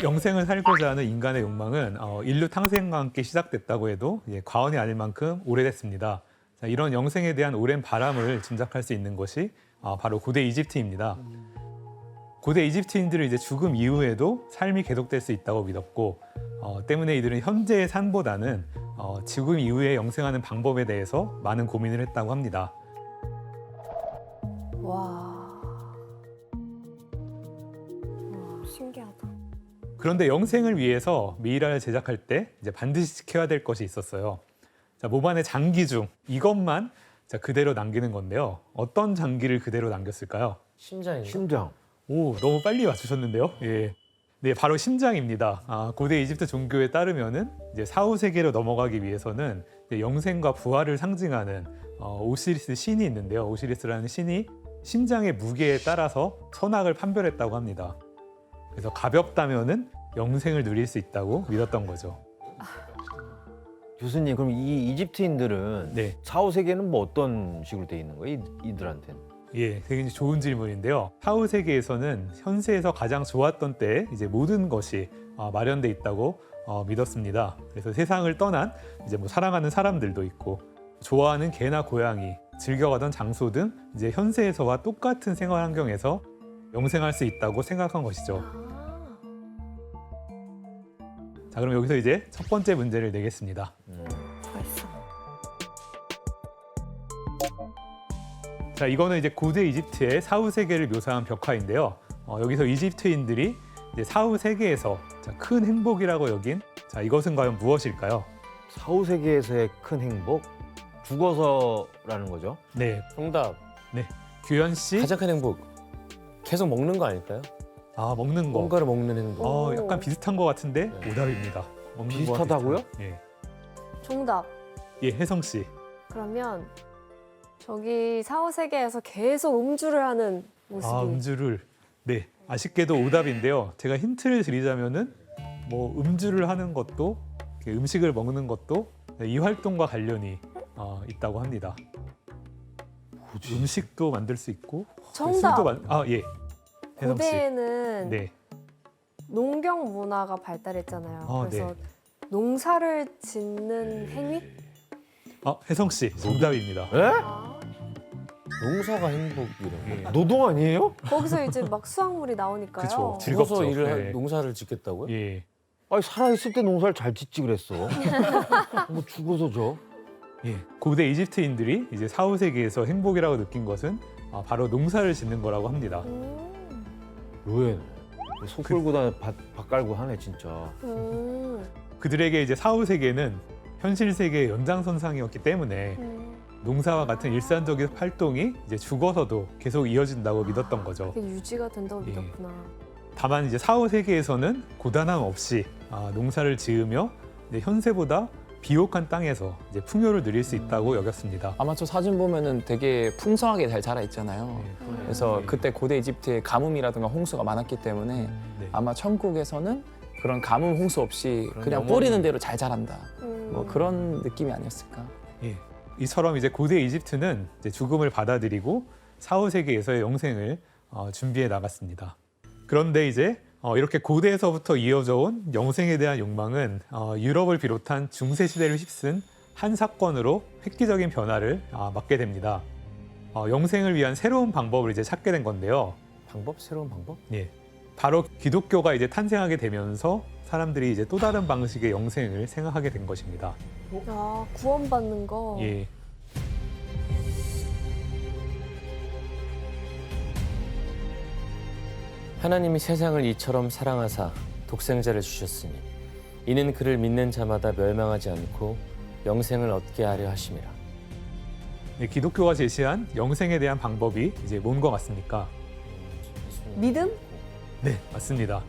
영생을 살고자 하는 인간의 욕망은 인류 탄생과 함께 시작됐다고 해도 과언이 아닐 만큼 오래됐습니다. 자, 이런 영생에 대한 오랜 바람을 짐작할 수 있는 것이 바로 고대 이집트입니다. 고대 이집트인들은 이제 죽음 이후에도 삶이 계속될 수 있다고 믿었고 때문에 이들은 현재의 삶보다는 죽음 이후에 영생하는 방법에 대해서 많은 고민을 했다고 합니다. 와, 신기하다. 그런데 영생을 위해서 미이라를 제작할 때 이제 반드시 지켜야 될 것이 있었어요. 자, 몸 안의 장기 중 이것만 그대로 남기는 건데요. 어떤 장기를 그대로 남겼을까요? 심장인가? 심장. 오, 너무 빨리 맞추셨는데요. 예. 네, 바로 심장입니다. 고대 이집트 종교에 따르면은 이제 사후 세계로 넘어가기 위해서는 이제 영생과 부활을 상징하는 오시리스 신이 있는데요. 오시리스라는 신이 심장의 무게에 따라서 선악을 판별했다고 합니다. 그래서 가볍다면은 영생을 누릴 수 있다고 믿었던 거죠. 교수님, 그럼 이 이집트인들은 네, 사후 세계는 뭐 어떤 식으로 돼 있는 거예요? 이들한테는? 예, 되게 좋은 질문인데요. 사후 세계에서는 현세에서 가장 좋았던 때에 이제 모든 것이 마련돼 있다고 믿었습니다. 그래서 세상을 떠난 이제 뭐 사랑하는 사람들도 있고 좋아하는 개나 고양이, 즐겨가던 장소 등 이제 현세에서와 똑같은 생활 환경에서 영생할 수 있다고 생각한 것이죠. 자, 그럼 여기서 이제 첫 번째 문제를 내겠습니다. 좋았어. 자, 이거는 이제 고대 이집트의 사후 세계를 묘사한 벽화인데요. 여기서 이집트인들이 이제 사후 세계에서 큰 행복이라고 여긴 이것은 과연 무엇일까요? 사후 세계에서의 큰 행복? 죽어서라는 거죠? 네, 정답. 규현 씨. 가장 큰 행복. 계속 먹는 거 아닐까요? 먹는 거. 뭔가를 먹는 행복. 오. 약간 비슷한 것 같은데 네. 오답입니다. 먹는 거와 비슷하다고요? 비슷한. 예, 정답. 예, 혜성 씨. 그러면 저기 사후 세계에서 계속 음주를 하는 모습이. 음주를. 네, 아쉽게도 오답인데요. 제가 힌트를 드리자면은 뭐 음주를 하는 것도 음식을 먹는 것도 이 활동과 관련이 있다고 합니다. 음식도 만들 수 있고 정답. 술도 예. 혜성 씨. 고대에는 네. 농경 문화가 발달했잖아요. 그래서 네. 농사를 짓는 행위? 혜성 씨 정답입니다. 에? 아, 농사가 행복이라고. 예. 노동 아니에요? 거기서 이제 막 수확물이 나오니까요. 그쵸. 죽어서 즐겁죠. 일을 예. 농사를 짓겠다고요? 예. 아니, 살아있을 때 농사를 잘 짓지 그랬어. 뭐 죽어서죠. 예. 고대 이집트인들이 이제 사후 세계에서 행복이라고 느낀 것은 바로 농사를 짓는 거라고 합니다. 왜? 소 끌고 다녀 밭 깔고 하네 진짜. 그들에게 이제 사후 세계는 현실 세계의 연장선상이었기 때문에 농사와 같은 일상적인 활동이 이제 죽어서도 계속 이어진다고 믿었던 거죠. 그게 유지가 된다고 예. 믿었구나. 다만 이제 사후 세계에서는 고단함 없이 농사를 지으며 이제 현세보다 비옥한 땅에서 이제 풍요를 누릴 수 있다고 여겼습니다. 아마 저 사진 보면은 되게 풍성하게 잘 자라 있잖아요. 그래서 그때 고대 이집트에 가뭄이라든가 홍수가 많았기 때문에 네. 아마 천국에서는 그런 가뭄 홍수 없이 그런 그냥 영원히- 뿌리는 대로 잘 자란다. 뭐 그런 느낌이 아니었을까. 예. 이처럼 이제 고대 이집트는 이제 죽음을 받아들이고 사후 세계에서의 영생을 준비해 나갔습니다. 그런데 이제 이렇게 고대에서부터 이어져 온 영생에 대한 욕망은 유럽을 비롯한 중세 시대를 휩쓴 한 사건으로 획기적인 변화를 맞게 됩니다. 영생을 위한 새로운 방법을 이제 찾게 된 건데요. 방법? 새로운 방법? 예. 바로 기독교가 이제 탄생하게 되면서 사람들이 이제 또 다른 방식의 영생을 생각하게 된 것입니다. 아, 구원받는 거. 예. 하나님이 세상을 이처럼 사랑하사 독생자를 주셨으니 이는 그를 믿는 자마다 멸망하지 않고 영생을 얻게 하려 하심이라. 네, 기독교가 제시한 영생에 대한 방법이 이제 뭔 것 같습니까? 믿음? 네, 맞습니다.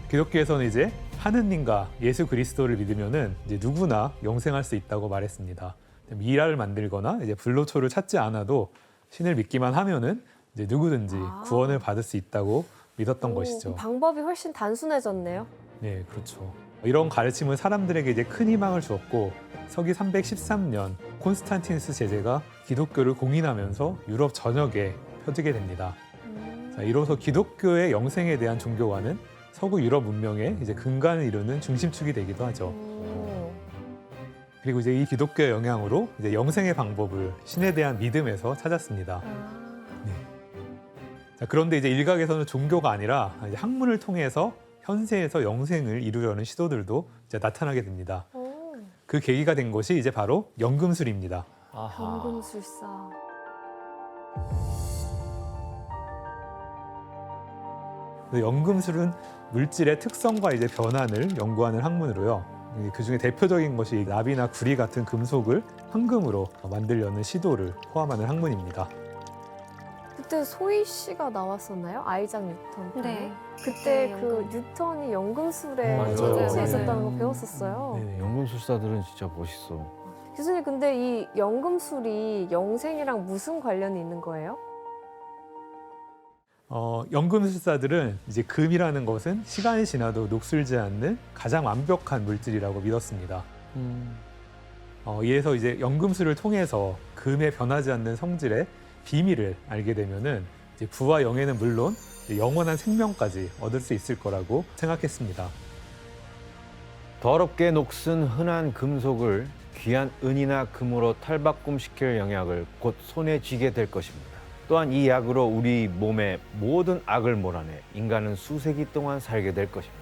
기독교에서는 이제 하느님과 예수 그리스도를 믿으면은 이제 누구나 영생할 수 있다고 말했습니다. 미라를 만들거나 이제 불로초를 찾지 않아도 신을 믿기만 하면은 이제 누구든지 구원을 받을 수 있다고 믿었던 것이죠. 방법이 훨씬 단순해졌네요. 네, 그렇죠. 이런 가르침은 사람들에게 이제 큰 희망을 주었고 서기 313년 콘스탄티누스 제제가 기독교를 공인하면서 유럽 전역에 펴지게 됩니다. 자, 이로써 기독교의 영생에 대한 종교관은 서구 유럽 문명의 이제 근간을 이루는 중심축이 되기도 하죠. 오. 그리고 이제 이 기독교 영향으로 이제 영생의 방법을 신에 대한 믿음에서 찾았습니다. 자, 그런데 이제 일각에서는 종교가 아니라 이제 학문을 통해서 현세에서 영생을 이루려는 시도들도 이제 나타나게 됩니다. 오. 그 계기가 된 것이 이제 바로 연금술입니다. 연금술사. 연금술은 물질의 특성과 이제 변환을 연구하는 학문으로요. 그 중에 대표적인 것이 납이나 구리 같은 금속을 황금으로 만들려는 시도를 포함하는 학문입니다. 그때 소희 씨가 나왔었나요? 아이작 뉴턴. 네. 그때 네, 그 연금. 뉴턴이 연금술에 맞아요. 정체에 있었다는 거 맞아요. 배웠었어요. 네, 연금술사들은 진짜 멋있어. 교수님, 근데 이 연금술이 영생이랑 무슨 관련이 있는 거예요? 연금술사들은 이제 금이라는 것은 시간이 지나도 녹슬지 않는 가장 완벽한 물질이라고 믿었습니다. 이에서 이제 연금술을 통해서 금의 변하지 않는 성질의 비밀을 알게 되면은 이제 부와 영예는 물론 이제 영원한 생명까지 얻을 수 있을 거라고 생각했습니다. 더럽게 녹슨 흔한 금속을 귀한 은이나 금으로 탈바꿈시킬 영약을 곧 손에 쥐게 될 것입니다. 또한 이 약으로 우리 몸의 모든 악을 몰아내 인간은 수세기 동안 살게 될 것입니다.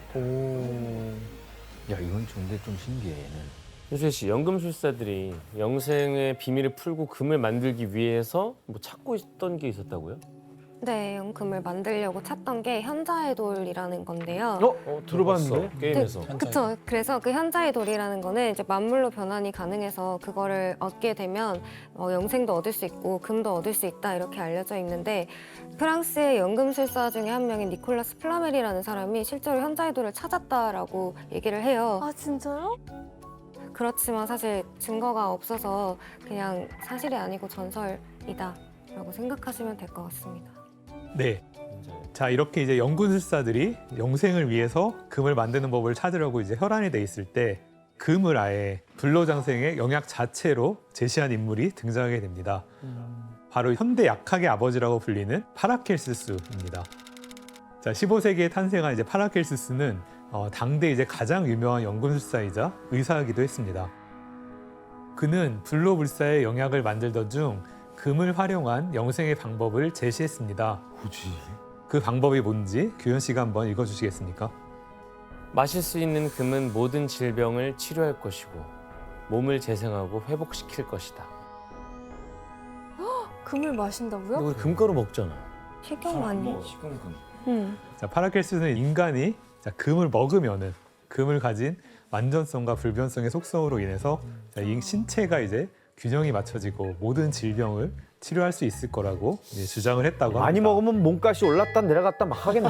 야, 이건 근데 좀 신기해, 얘는. 유수혜 씨, 연금술사들이 영생의 비밀을 풀고 금을 만들기 위해서 뭐 찾고 있던 게 있었다고요? 네, 연금을 만들려고 찾던 게 현자의 돌이라는 건데요. 들어봤는데? 게임에서. 그쵸. 그래서 그 현자의 돌이라는 거는 이제 만물로 변환이 가능해서 그거를 얻게 되면 영생도 얻을 수 있고 금도 얻을 수 있다 이렇게 알려져 있는데 프랑스의 연금술사 중에 한 명인 니콜라스 플라멜이라는 사람이 실제로 현자의 돌을 찾았다라고 얘기를 해요. 아, 진짜요? 그렇지만 사실 증거가 없어서 그냥 사실이 아니고 전설이다라고 생각하시면 될 것 같습니다. 네. 자, 이렇게 이제 연금술사들이 영생을 위해서 금을 만드는 법을 찾으려고 이제 혈안이 돼 있을 때 금을 아예 불로장생의 영약 자체로 제시한 인물이 등장하게 됩니다. 바로 현대 약학의 아버지라고 불리는 파라켈수스입니다. 자, 15세기에 탄생한 이제 파라켈수스는 당대 이제 가장 유명한 연금술사이자 의사이기도 했습니다. 그는 불로불사의 영약을 만들던 중 금을 활용한 영생의 방법을 제시했습니다. 뭐지? 그 방법이 뭔지 규현 씨가 한번 읽어주시겠습니까? 마실 수 있는 금은 모든 질병을 치료할 것이고 몸을 재생하고 회복시킬 것이다. 금을 마신다고요? 우리 금가루 먹잖아. 식용 아니에요? 식용금. 자, 파라켈수스는 인간이 자, 금을 먹으면은 금을 가진 완전성과 불변성의 속성으로 인해서 자, 이 신체가 이제 균형이 맞춰지고 모든 질병을 치료할 수 있을 거라고 이제 주장을 했다고 합니다. 많이 먹으면 몸값이 올랐다 내려갔다 막 하겠네.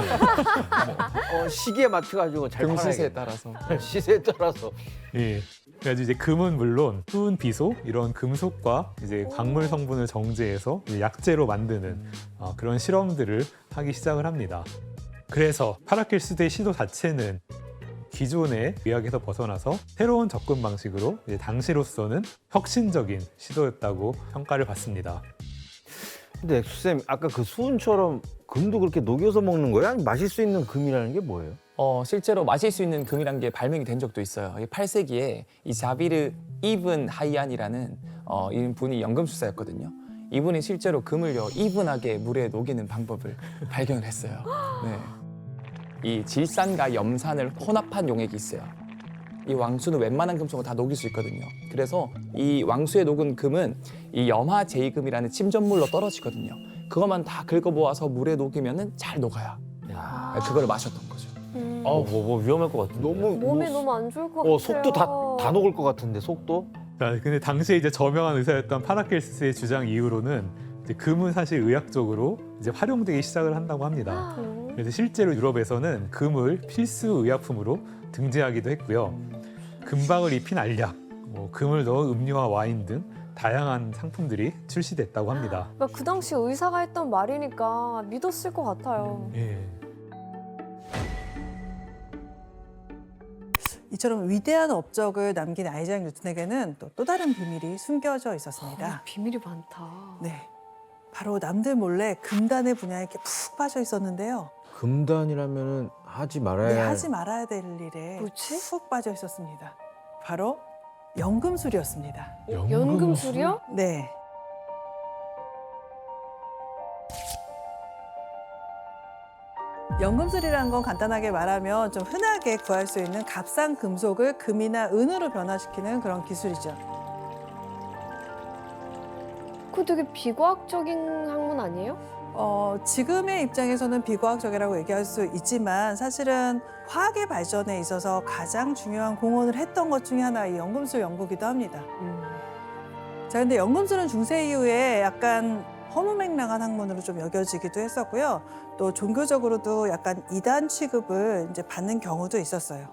시기에 맞춰가지고 잘 금 시세에 팔아야겠다. 따라서. 시세에 따라서. 예. 그래서 이제 금은 물론 수은, 비소 이런 금속과 이제 광물 성분을 정제해서 이제 약재로 만드는 그런 실험들을 하기 시작을 합니다. 그래서 파라켈수스의 시도 자체는 기존의 의학에서 벗어나서 새로운 접근 방식으로 이제 당시로서는 혁신적인 시도였다고 평가를 받습니다. 근데 엑수쌤 아까 그 수은처럼 금도 그렇게 녹여서 먹는 거야? 아니, 마실 수 있는 금이라는 게 뭐예요? 실제로 마실 수 있는 금이란 게 발명이 된 적도 있어요. 8세기에 이 자비르 이븐 하이안이라는 이 분이 연금술사였거든요. 이분이 실제로 금을요 이분하게 물에 녹이는 방법을 발견을 했어요. 네. 이 질산과 염산을 혼합한 용액이 있어요. 이 왕수는 웬만한 금속을 다 녹일 수 있거든요. 그래서 이 왕수에 녹은 금은 이 염화제이금이라는 침전물로 떨어지거든요. 그것만 다 긁어 모아서 물에 녹이면은 잘 녹아요. 그걸 마셨던 거죠. 뭐 위험할 것 같은데. 너무 몸에 너무 안 좋을 것 같아요. 속도 다 녹을 것 같은데 속도? 자, 근데 당시에 이제 저명한 의사였던 파라켈수스의 주장 이후로는 이제 금은 사실 의학적으로 이제 활용되기 시작을 한다고 합니다. 그래서 실제로 유럽에서는 금을 필수 의약품으로 등재하기도 했고요. 금박을 입힌 알약, 뭐 금을 넣은 음료와 와인 등 다양한 상품들이 출시됐다고 합니다. 그러니까 그 당시 의사가 했던 말이니까 믿었을 것 같아요. 예. 이처럼 위대한 업적을 남긴 아이작 뉴턴에게는 또 다른 비밀이 숨겨져 있었습니다. 비밀이 많다. 네, 바로 남들 몰래 금단의 분야에 이렇게 푹 빠져 있었는데요. 금단이라면은 하지 말아야 네, 하지 말아야 될 일에 뭐지? 푹 빠져 있었습니다. 바로 연금술이었습니다. 연금술이요? 네. 연금술이라는 건 간단하게 말하면 좀 흔하게 구할 수 있는 값싼 금속을 금이나 은으로 변화시키는 그런 기술이죠. 그거 되게 비과학적인 학문 아니에요? 지금의 입장에서는 비과학적이라고 얘기할 수 있지만 사실은 화학의 발전에 있어서 가장 중요한 공헌을 했던 것 중에 하나가 이 연금술 연구기도 합니다. 자, 근데 연금술은 중세 이후에 약간 허무맹랑한 학문으로 좀 여겨지기도 했었고요. 또 종교적으로도 약간 이단 취급을 이제 받는 경우도 있었어요.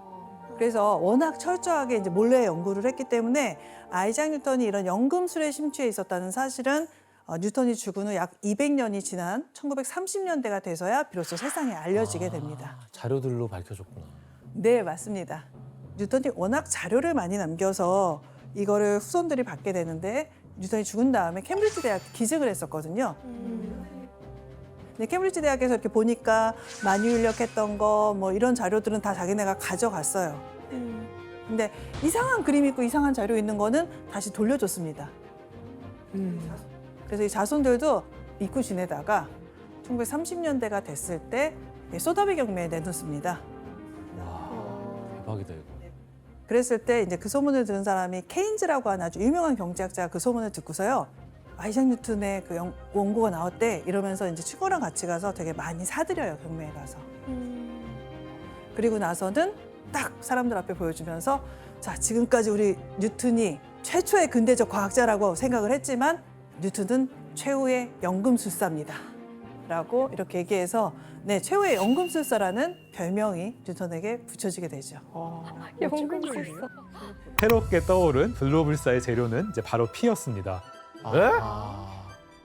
그래서 워낙 철저하게 이제 몰래 연구를 했기 때문에 아이작 뉴턴이 이런 연금술에 심취해 있었다는 사실은 뉴턴이 죽은 후 약 200년이 지난 1930년대가 돼서야 비로소 세상에 알려지게 됩니다. 자료들로 밝혀졌구나. 네, 맞습니다. 뉴턴이 워낙 자료를 많이 남겨서 이거를 후손들이 받게 되는데 뉴턴이 죽은 다음에 캠브리지 대학 기증을 했었거든요. 근데 캠브리지 대학에서 이렇게 보니까 많이 울력했던 거 뭐 이런 자료들은 다 자기네가 가져갔어요. 근데 이상한 그림 있고 이상한 자료 있는 거는 다시 돌려줬습니다. 그래서 이 자손들도 잊고 지내다가 1930년대가 됐을 때 소더비 경매에 내놓습니다. 대박이다 이거. 그랬을 때 이제 그 소문을 들은 사람이 케인즈라고 하는 아주 유명한 경제학자가 그 소문을 듣고서요. 아이작 뉴턴의 그 원고가 나왔대 이러면서 이제 친구랑 같이 가서 되게 많이 사들여요, 경매에 가서. 그리고 나서는 딱 사람들 앞에 보여주면서 자, 지금까지 우리 뉴턴이 최초의 근대적 과학자라고 생각을 했지만 뉴턴은 최후의 연금술사입니다. 라고 이렇게 얘기해서 네, 최후의 연금술사라는 별명이 뉴턴에게 붙여지게 되죠. 연금술사. 새롭게 떠오른 블로불사의 재료는 이제 바로 피였습니다.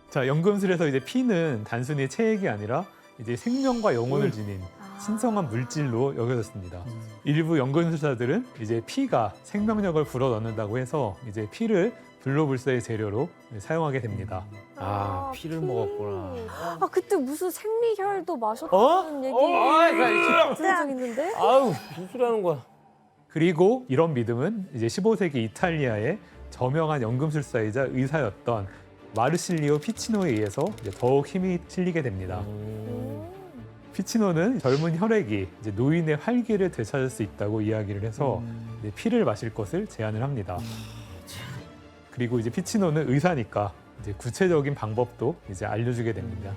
자, 연금술에서 이제 피는 단순히 체액이 아니라 이제 생명과 영혼을 지닌 신성한 물질로 여겨졌습니다. 일부 연금술사들은 이제 피가 생명력을 불어넣는다고 해서 이제 피를 블로불사의 재료로 사용하게 됩니다. 아, 피를 먹었구나. 아, 그때 무슨 생리혈도 마셨다는 얘기 들은 적 있는데? 아우 무슨 하는 거야? 그리고 이런 믿음은 이제 15세기 이탈리아의 저명한 연금술사이자 의사였던 마르실리오 피치노에 의해서 이제 더욱 힘이 실리게 됩니다. 피치노는 젊은 혈액이 이제 노인의 활기를 되찾을 수 있다고 이야기를 해서 이제 피를 마실 것을 제안을 합니다. 그리고 이제 피치노는 의사니까 이제 구체적인 방법도 이제 알려주게 됩니다.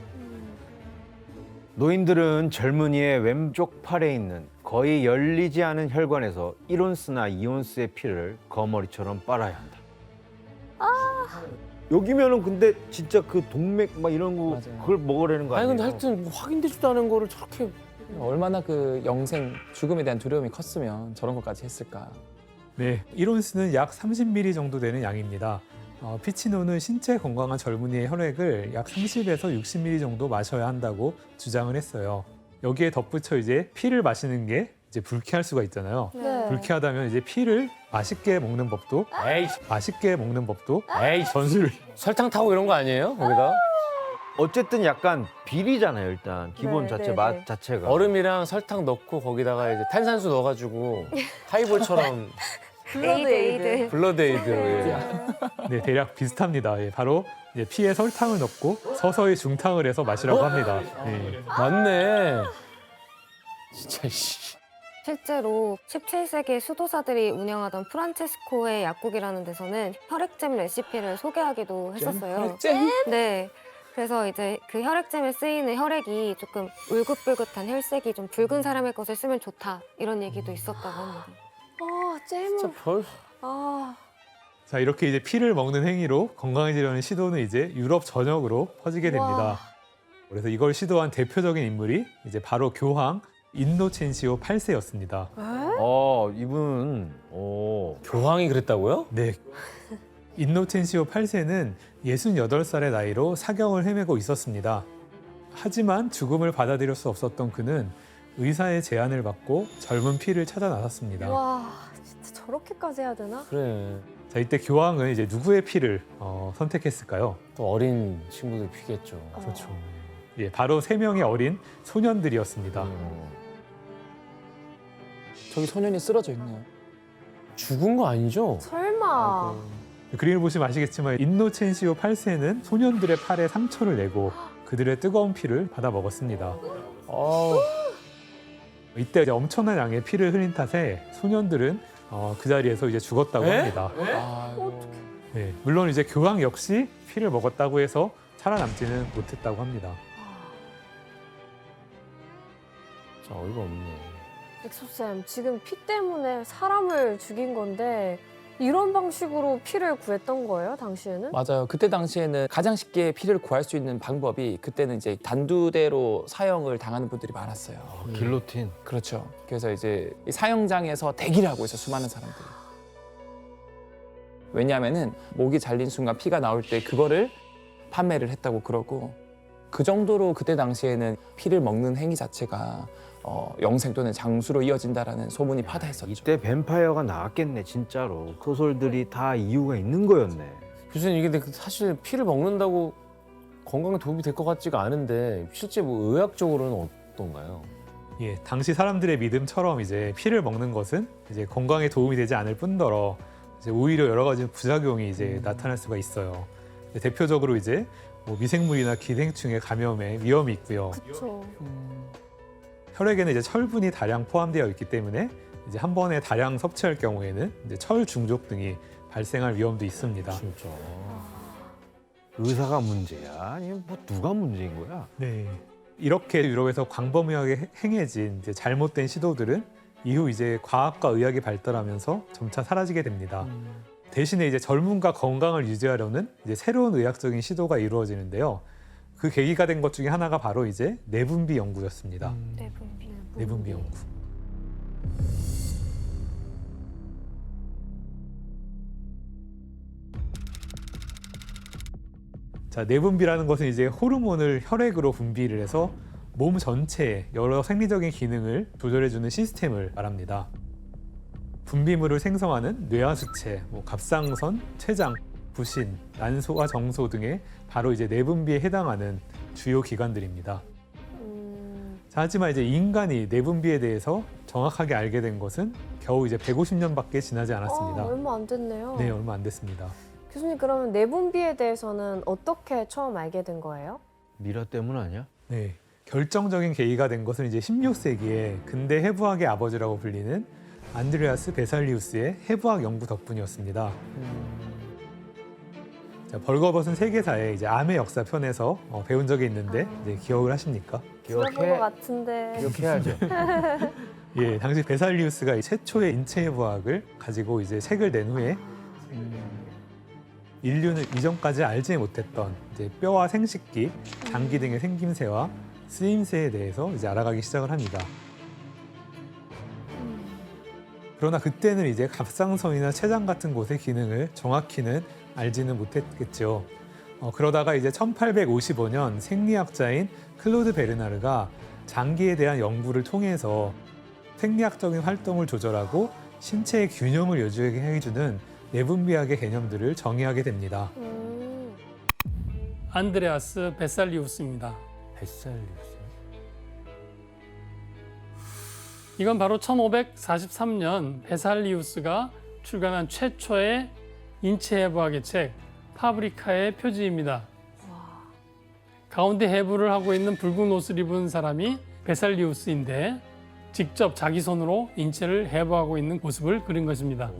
노인들은 젊은이의 왼쪽 팔에 있는 거의 열리지 않은 혈관에서 1온스나 2온스의 피를 거머리처럼 빨아야 한다. 여기면은 근데 진짜 그 동맥 막 이런 거 맞아요. 그걸 먹으라는 거 아니 아니에요? 근데 하여튼 뭐 확인되지도 않은 거를 저렇게 얼마나 그 영생, 죽음에 대한 두려움이 컸으면 저런 것까지 했을까. 네, 1온스는 약 30ml 정도 되는 양입니다. 피치노는 신체 건강한 젊은이의 혈액을 약 30에서 60ml 정도 마셔야 한다고 주장을 했어요. 여기에 덧붙여 이제 피를 마시는 게 이제 불쾌할 수가 있잖아요. 네. 불쾌하다면 이제 피를 맛있게 먹는 법도 에이 전술. 설탕 타고 이런 거 아니에요? 거기다 어쨌든 약간 비리잖아요, 일단. 기본 네, 자체 네, 맛 네. 자체가. 얼음이랑 설탕 넣고 거기다가 이제 탄산수 넣어가지고 하이볼처럼 에이드. 블러드에이드. 네, 대략 비슷합니다. 예, 바로 이제 피에 설탕을 넣고 서서히 중탕을 해서 마시라고 합니다. 예. 맞네. 진짜 씨. 실제로 17세기 수도사들이 운영하던 프란체스코의 약국이라는 데서는 혈액잼 레시피를 소개하기도 했었어요. 잼? 네. 그래서 이제 그 혈액잼에 쓰이는 혈액이 조금 울긋불긋한 혈색이 좀 붉은 사람의 것을 쓰면 좋다 이런 얘기도 있었다고 합니다. 아, 잼을. 진짜 별. 아, 자, 이렇게 이제 피를 먹는 행위로 건강해지려는 시도는 이제 유럽 전역으로 퍼지게 됩니다. 와. 그래서 이걸 시도한 대표적인 인물이 이제 바로 교황 인노첸시오 8세였습니다. 이분, 교황이 그랬다고요? 네. 인노첸시오 8세는 68살의 나이로 사경을 헤매고 있었습니다. 하지만 죽음을 받아들일 수 없었던 그는 의사의 제안을 받고 젊은 피를 찾아 나섰습니다. 와, 진짜 저렇게까지 해야 되나? 그래. 자, 이때 교황은 이제 누구의 피를 선택했을까요? 또 어린 친구들 피겠죠. 그렇죠. 예, 바로 3명의 어린 소년들이었습니다. 저기 소년이 쓰러져 있네요. 죽은 거 아니죠? 설마. 그림을 보시면 아시겠지만 인노첸시오 8세는 소년들의 팔에 상처를 내고 그들의 뜨거운 피를 받아 먹었습니다. 이때 이제 엄청난 양의 피를 흘린 탓에 소년들은 그 자리에서 이제 죽었다고 에? 합니다. 아이고. 네, 물론 이제 교황 역시 피를 먹었다고 해서 살아남지는 못했다고 합니다. 자, 어이가 없네. 엑소쌤, 지금 피 때문에 사람을 죽인 건데 이런 방식으로 피를 구했던 거예요, 당시에는? 맞아요. 그때 당시에는 가장 쉽게 피를 구할 수 있는 방법이 그때는 이제 단두대로 사형을 당하는 분들이 많았어요. 길로틴. 그렇죠. 그래서 이제 이 사형장에서 대기를 하고 있어 수많은 사람들이. 왜냐하면은 목이 잘린 순간 피가 나올 때 그거를 판매를 했다고 그러고 그 정도로 그때 당시에는 피를 먹는 행위 자체가 영생 또는 장수로 이어진다라는 소문이 파다했었죠. 이때 뱀파이어가 나왔겠네 진짜로. 소설들이 다 이유가 있는 거였네. 교수님 이게 근데 사실 피를 먹는다고 건강에 도움이 될 것 같지가 않은데 실제 뭐 의학적으로는 어떤가요? 예, 당시 사람들의 믿음처럼 이제 피를 먹는 것은 이제 건강에 도움이 되지 않을 뿐더러 이제 오히려 여러 가지 부작용이 이제 나타날 수가 있어요. 대표적으로 이제 뭐 미생물이나 기생충의 감염에 위험이 있고요. 그렇죠. 혈액에는 이제 철분이 다량 포함되어 있기 때문에 이제 한 번에 다량 섭취할 경우에는 이제 철 중독 등이 발생할 위험도 있습니다. 진짜. 의사가 문제야? 아니면 뭐 누가 문제인 거야? 네. 이렇게 유럽에서 광범위하게 행해진 이제 잘못된 시도들은 이후 이제 과학과 의학이 발달하면서 점차 사라지게 됩니다. 대신에 이제 젊음과 건강을 유지하려는 이제 새로운 의학적인 시도가 이루어지는데요. 그 계기가 된 것 중에 하나가 바로 이제 내분비 연구였습니다. 내분비 연구. 자, 내분비라는 것은 이제 호르몬을 혈액으로 분비를 해서 몸 전체의 여러 생리적인 기능을 조절해주는 시스템을 말합니다. 분비물을 생성하는 뇌하수체, 갑상선, 췌장, 부신, 난소와 정소 등의 바로 이제 내분비에 해당하는 주요 기관들입니다. 자, 하지만 이제 인간이 내분비에 대해서 정확하게 알게 된 것은 겨우 이제 150년밖에 지나지 않았습니다. 얼마 안 됐네요. 네, 얼마 안 됐습니다. 교수님, 그러면 내분비에 대해서는 어떻게 처음 알게 된 거예요? 미라 때문 아니야? 네, 결정적인 계기가 된 것은 이제 16세기에 근대 해부학의 아버지라고 불리는 안드레아스 베살리우스의 해부학 연구 덕분이었습니다. 자, 벌거벗은 세계사의 이제 암의 역사 편에서 배운 적이 있는데 이제 기억을 하십니까? 들어본 것 같은데. 기억해야죠. 예, 당시 베살리우스가 최초의 인체 해부학을 가지고 이제 책을 낸 후에 인류는 이전까지 알지 못했던 이제 뼈와 생식기, 장기 등의 생김새와 쓰임새에 대해서 이제 알아가기 시작을 합니다. 그러나 그때는 이제 갑상선이나 췌장 같은 곳의 기능을 정확히는 알지는 못했겠죠. 그러다가 이제 1855년 생리학자인 클로드 베르나르가 장기에 대한 연구를 통해서 생리학적인 활동을 조절하고 신체의 균형을 유지하게 해주는 내분비학의 개념들을 정의하게 됩니다. 안드레아스 베살리우스입니다. 베살리우스. 이건 바로 1543년 베살리우스가 출간한 최초의 인체 해부학의 책 파브리카의 표지입니다. 가운데 해부를 하고 있는 붉은 옷을 입은 사람이 베살리우스인데 직접 자기 손으로 인체를 해부하고 있는 모습을 그린 것입니다.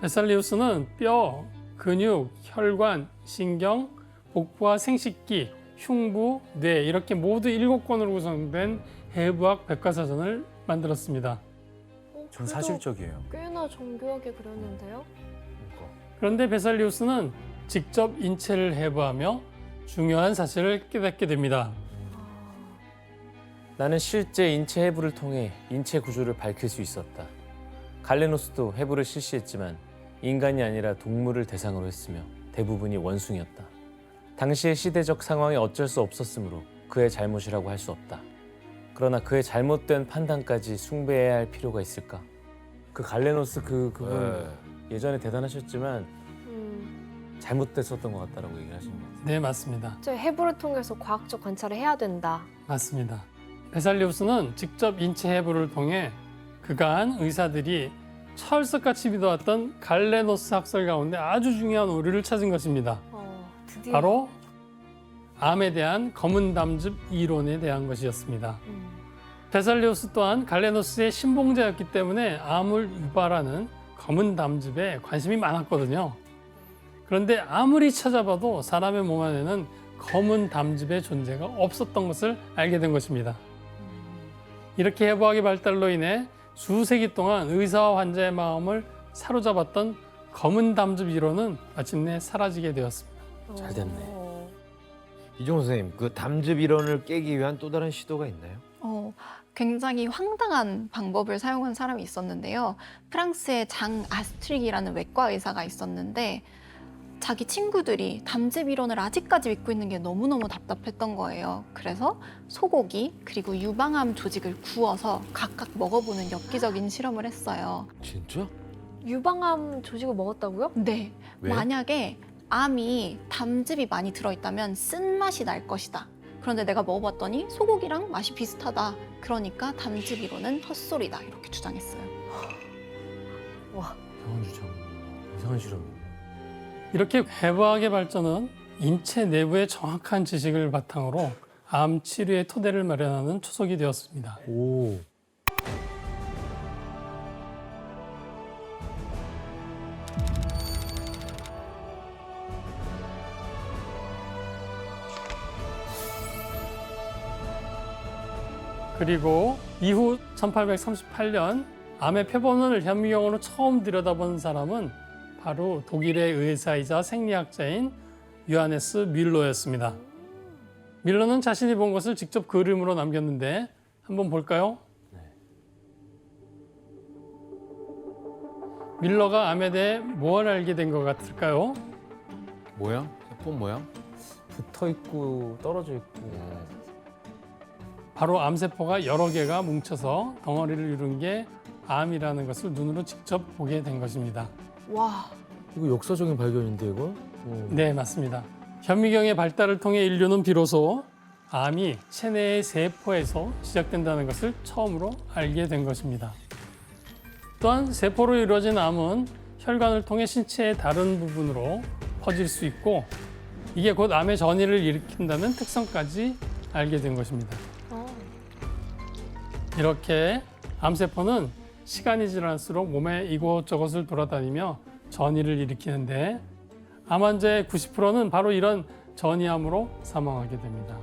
베살리우스는 뼈, 근육, 혈관, 신경, 복부와 생식기, 흉부, 뇌 이렇게 모두 7권으로 구성된 해부학 백과사전을 만들었습니다. 전 사실적이에요. 꽤나 정교하게 그렸는데요. 그런데 베살리우스는 직접 인체를 해부하며 중요한 사실을 깨닫게 됩니다. 나는 실제 인체 해부를 통해 인체 구조를 밝힐 수 있었다. 갈레노스도 해부를 실시했지만 인간이 아니라 동물을 대상으로 했으며 대부분이 원숭이였다. 당시의 시대적 상황에 어쩔 수 없었으므로 그의 잘못이라고 할 수 없다. 그러나 그의 잘못된 판단까지 숭배해야 할 필요가 있을까? 그 갈레노스 그분 예전에 대단하셨지만 잘못됐었던 것 같다라고 얘기를 하시는 것 같아요. 네, 맞습니다. 저 해부를 통해서 과학적 관찰을 해야 된다. 맞습니다. 베살리우스는 직접 인체 해부를 통해 그간 의사들이 철석같이 믿어왔던 갈레노스 학설 가운데 아주 중요한 오류를 찾은 것입니다. 드디어. 바로 암에 대한 검은 담즙 이론에 대한 것이었습니다. 베살리우스 또한 갈레노스의 신봉자였기 때문에 암을 유발하는 검은 담즙에 관심이 많았거든요. 그런데 아무리 찾아봐도 사람의 몸 안에는 검은 담즙의 존재가 없었던 것을 알게 된 것입니다. 이렇게 해부학의 발달로 인해 수세기 동안 의사와 환자의 마음을 사로잡았던 검은 담즙 이론은 마침내 사라지게 되었습니다. 잘 됐네. 이종호 선생님, 그 담즙 이론을 깨기 위한 또 다른 시도가 있나요? 굉장히 황당한 방법을 사용한 사람이 있었는데요. 프랑스의 장 아스트릭이라는 외과 의사가 있었는데 자기 친구들이 담즙 이론을 아직까지 믿고 있는 게 너무너무 답답했던 거예요. 그래서 소고기 그리고 유방암 조직을 구워서 각각 먹어보는 엽기적인 실험을 했어요. 진짜? 유방암 조직을 먹었다고요? 네. 왜? 만약에 암이 담즙이 많이 들어있다면 쓴맛이 날 것이다. 그런데 내가 먹어봤더니 소고기랑 맛이 비슷하다. 그러니까 담즙 이론은 헛소리다. 이렇게 주장했어요. 이상한 주장, 이상한 실험. 이렇게 해부학의 발전은 인체 내부의 정확한 지식을 바탕으로 암 치료의 토대를 마련하는 초석이 되었습니다. 오. 그리고 이후 1838년 암의 표본을 현미경으로 처음 들여다본 사람은 바로 독일의 의사이자 생리학자인 요하네스 뮬러였습니다. 뮬러는 자신이 본 것을 직접 그림으로 남겼는데 한번 볼까요? 뮬러가 암에 대해 뭘 알게 된 것 같을까요? 모양? 세포 모양? 붙어 있고 떨어져 있고. 바로 암세포가 여러 개가 뭉쳐서 덩어리를 이룬 게 암이라는 것을 눈으로 직접 보게 된 것입니다. 와, 이거 역사적인 발견인데 이거? 네, 맞습니다. 현미경의 발달을 통해 인류는 비로소 암이 체내의 세포에서 시작된다는 것을 처음으로 알게 된 것입니다. 또한 세포로 이루어진 암은 혈관을 통해 신체의 다른 부분으로 퍼질 수 있고 이게 곧 암의 전이를 일으킨다는 특성까지 알게 된 것입니다. 이렇게 암세포는 시간이 지날수록 몸에 이곳저곳을 돌아다니며 전이를 일으키는데 암 환자의 90%는 바로 이런 전이암으로 사망하게 됩니다.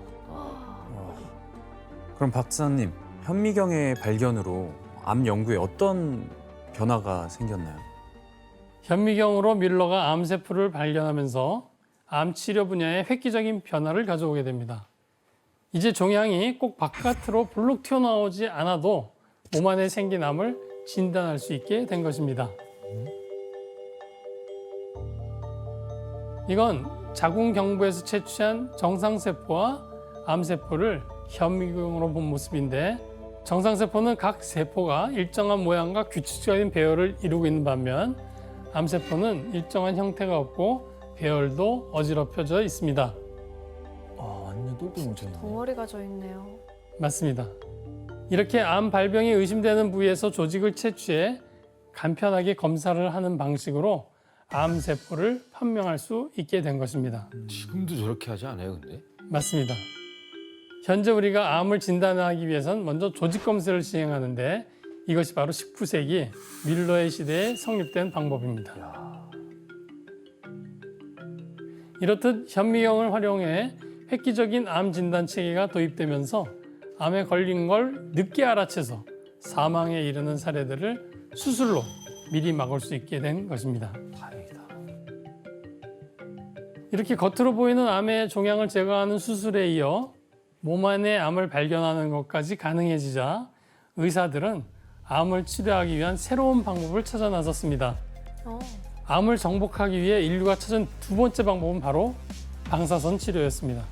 그럼 박사님, 현미경의 발견으로 암 연구에 어떤 변화가 생겼나요? 현미경으로 뮬러가 암세포를 발견하면서 암 치료 분야에 획기적인 변화를 가져오게 됩니다. 이제 종양이 꼭 바깥으로 불룩 튀어나오지 않아도 몸 안에 생긴 암을 진단할 수 있게 된 것입니다. 이건 자궁경부에서 채취한 정상세포와 암세포를 현미경으로 본 모습인데 정상세포는 각 세포가 일정한 모양과 규칙적인 배열을 이루고 있는 반면 암세포는 일정한 형태가 없고 배열도 어지럽혀져 있습니다. 완전 똘똘 뭉쳐있네. 덩어리가 져 있네요. 맞습니다. 이렇게 암 발병이 의심되는 부위에서 조직을 채취해 간편하게 검사를 하는 방식으로 암세포를 판명할 수 있게 된 것입니다. 지금도 저렇게 하지 않아요, 근데? 맞습니다. 현재 우리가 암을 진단하기 위해선 먼저 조직 검사를 진행하는데 이것이 바로 19세기 뮬러의 시대에 성립된 방법입니다. 이렇듯 현미경을 활용해 획기적인 암 진단 체계가 도입되면서 암에 걸린 걸 늦게 알아채서 사망에 이르는 사례들을 수술로 미리 막을 수 있게 된 것입니다. 다행이다. 이렇게 겉으로 보이는 암의 종양을 제거하는 수술에 이어 몸 안의 암을 발견하는 것까지 가능해지자 의사들은 암을 치료하기 위한 새로운 방법을 찾아 나섰습니다. 암을 정복하기 위해 인류가 찾은 두 번째 방법은 바로 방사선 치료였습니다.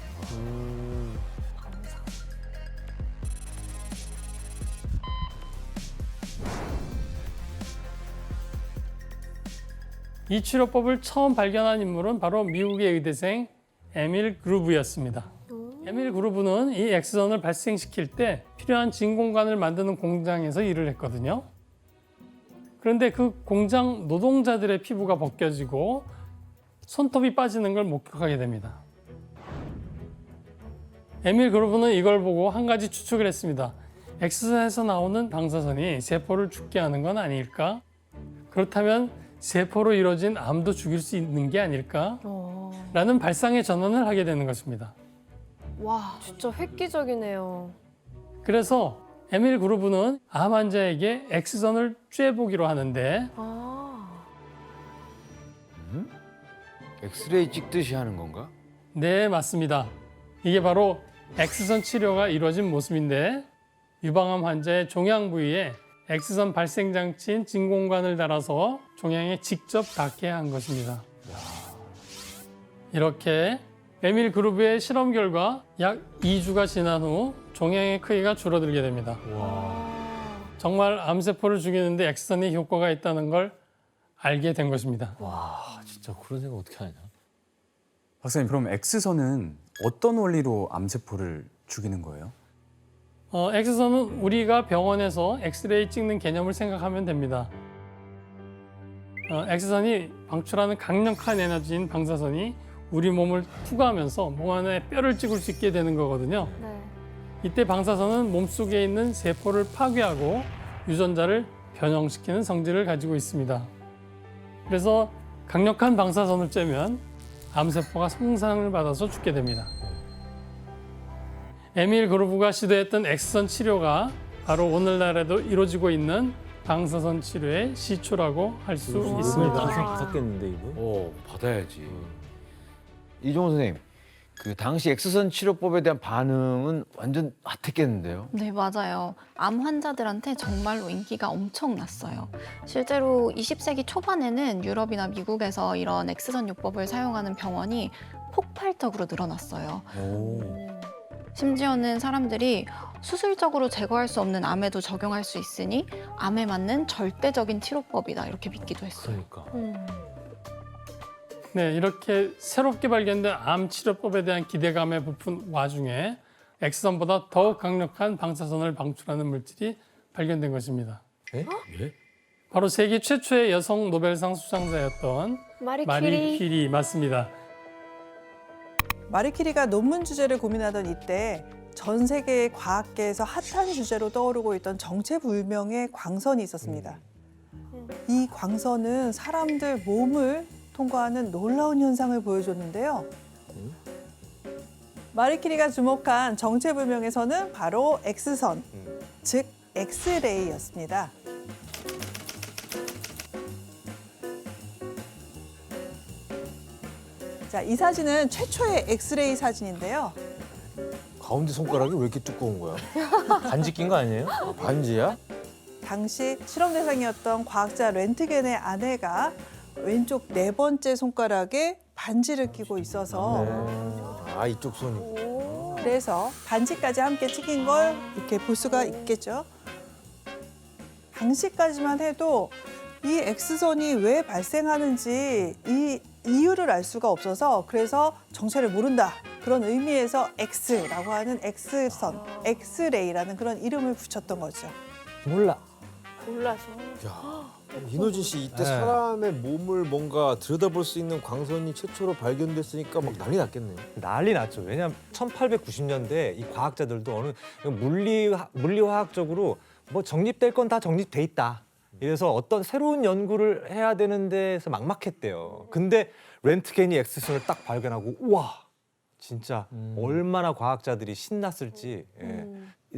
이 치료법을 처음 발견한 인물은 바로 미국의 의대생 에밀 그루브였습니다. 에밀 그루브는 이 X선을 발생시킬 때 필요한 진공관을 만드는 공장에서 일을 했거든요. 그런데 그 공장 노동자들의 피부가 벗겨지고 손톱이 빠지는 걸 목격하게 됩니다. 에밀 그루브는 이걸 보고 한 가지 추측을 했습니다. X선에서 나오는 방사선이 세포를 죽게 하는 건 아닐까? 그렇다면 세포로 이루어진 암도 죽일 수 있는 게 아닐까? 라는 발상의 전환을 하게 되는 것입니다. 와, 진짜 획기적이네요. 그래서 에밀 그루브는 암 환자에게 X선을 쬐보기로 하는데 엑스레이 찍듯이 하는 건가? 네, 맞습니다. 이게 바로 X선 치료가 이루어진 모습인데 유방암 환자의 종양 부위에 X선 발생 장치인 진공관을 달아서 종양에 직접 닿게 한 것입니다. 이렇게 에밀 그루브의 실험 결과 약 2주가 지난 후 종양의 크기가 줄어들게 됩니다. 정말 암세포를 죽이는데 X선이 효과가 있다는 걸 알게 된 것입니다. 와, 진짜 그런 생각 어떻게 하냐? 박사님, 그럼 X선은 어떤 원리로 암세포를 죽이는 거예요? X선은 우리가 병원에서 엑스레이 찍는 개념을 생각하면 됩니다. X선이 방출하는 강력한 에너지인 방사선이 우리 몸을 투과하면서 몸 안에 뼈를 찍을 수 있게 되는 거거든요. 네. 이때 방사선은 몸속에 있는 세포를 파괴하고 유전자를 변형시키는 성질을 가지고 있습니다. 그래서 강력한 방사선을 쬐면 암세포가 손상을 받아서 죽게 됩니다. 에밀 그루브가 시도했던 X선 치료가 바로 오늘날에도 이루어지고 있는 방사선 치료의 시초라고 할 수 있습니다. 방송 받았겠는데 이거? 받아야지. 이종호 선생님, 그 당시 X선 치료법에 대한 반응은 완전 핫했겠는데요? 네, 맞아요. 암 환자들한테 정말로 인기가 엄청났어요. 실제로 20세기 초반에는 유럽이나 미국에서 이런 X선 요법을 사용하는 병원이 폭발적으로 늘어났어요. 심지어는 사람들이 수술적으로 제거할 수 없는 암에도 적용할 수 있으니 암에 맞는 절대적인 치료법이다 이렇게 믿기도 했어요. 그러니까. 네, 이렇게 새롭게 발견된 암 치료법에 대한 기대감에 부푼 와중에 X선보다 더욱 강력한 방사선을 방출하는 물질이 발견된 것입니다. 예? 바로 세계 최초의 여성 노벨상 수상자였던 마리 퀴리 맞습니다. 마리 키리가 논문 주제를 고민하던 이때 전 세계의 과학계에서 핫한 주제로 떠오르고 있던 정체불명의 광선이 있었습니다. 이 광선은 사람들 몸을 통과하는 놀라운 현상을 보여줬는데요. 마리 키리가 주목한 정체불명에서는 바로 X선, 즉 엑스레이였습니다. 자, 이 사진은 최초의 엑스레이 사진인데요. 가운데 손가락이 왜 이렇게 두꺼운 거야? 반지 낀 거 아니에요? 반지야? 당시 실험 대상이었던 과학자 렌트겐의 아내가 왼쪽 4번째 손가락에 반지를 끼고 있어서 아, 이쪽 손이. 그래서 반지까지 함께 찍힌 걸 이렇게 볼 수가 있겠죠. 당시까지만 해도 이 X선이 왜 발생하는지 이 이유를 알 수가 없어서 그래서 정체를 모른다. 그런 의미에서 X라고 하는 X선, 엑스레이라는 그런 이름을 붙였던 거죠. 몰라서. 야. 이노진 씨 이때 네. 사람의 몸을 뭔가 들여다볼 수 있는 광선이 최초로 발견됐으니까 막 난리 났겠네요. 난리 났죠. 왜냐하면 1890년대 이 과학자들도 어느 물리화학적으로 뭐 정립될 건 다 정립돼 있다. 이래서 어떤 새로운 연구를 해야 되는 데서 막막했대요. 근데 렌트겐이 X선을 딱 발견하고 우와 진짜 얼마나 과학자들이 신났을지. 예.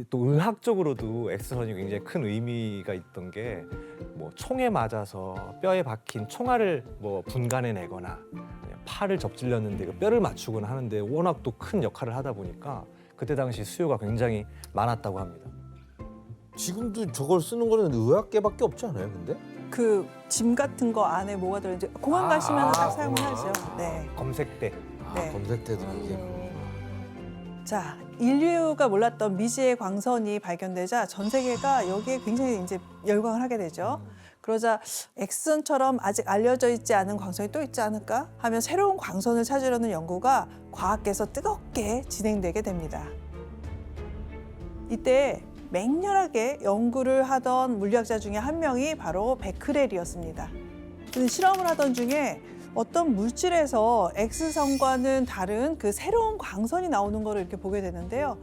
또 의학적으로도 X선이 굉장히 큰 의미가 있던 게 뭐 총에 맞아서 뼈에 박힌 총알을 뭐 분간해내거나 팔을 접질렸는데 그 뼈를 맞추거나 하는데 워낙 또 큰 역할을 하다 보니까 그때 당시 수요가 굉장히 많았다고 합니다. 지금도 저걸 쓰는 거는 의학계밖에 없지 않아요, 근데? 그 짐 같은 거 안에 뭐가 들어있는지 공항 가시면 딱 사용을 공항. 하죠. 네. 검색대. 네. 검색 때도 이게. 자, 인류가 몰랐던 미지의 광선이 발견되자 전 세계가 여기에 굉장히 이제 열광을 하게 되죠. 그러자 X선처럼 아직 알려져 있지 않은 광선이 또 있지 않을까 하면 새로운 광선을 찾으려는 연구가 과학계에서 뜨겁게 진행되게 됩니다. 이때 맹렬하게 연구를 하던 물리학자 중에 한 명이 바로 베크렐이었습니다. 실험을 하던 중에 어떤 물질에서 X선과는 다른 그 새로운 광선이 나오는 것을 이렇게 보게 되는데요.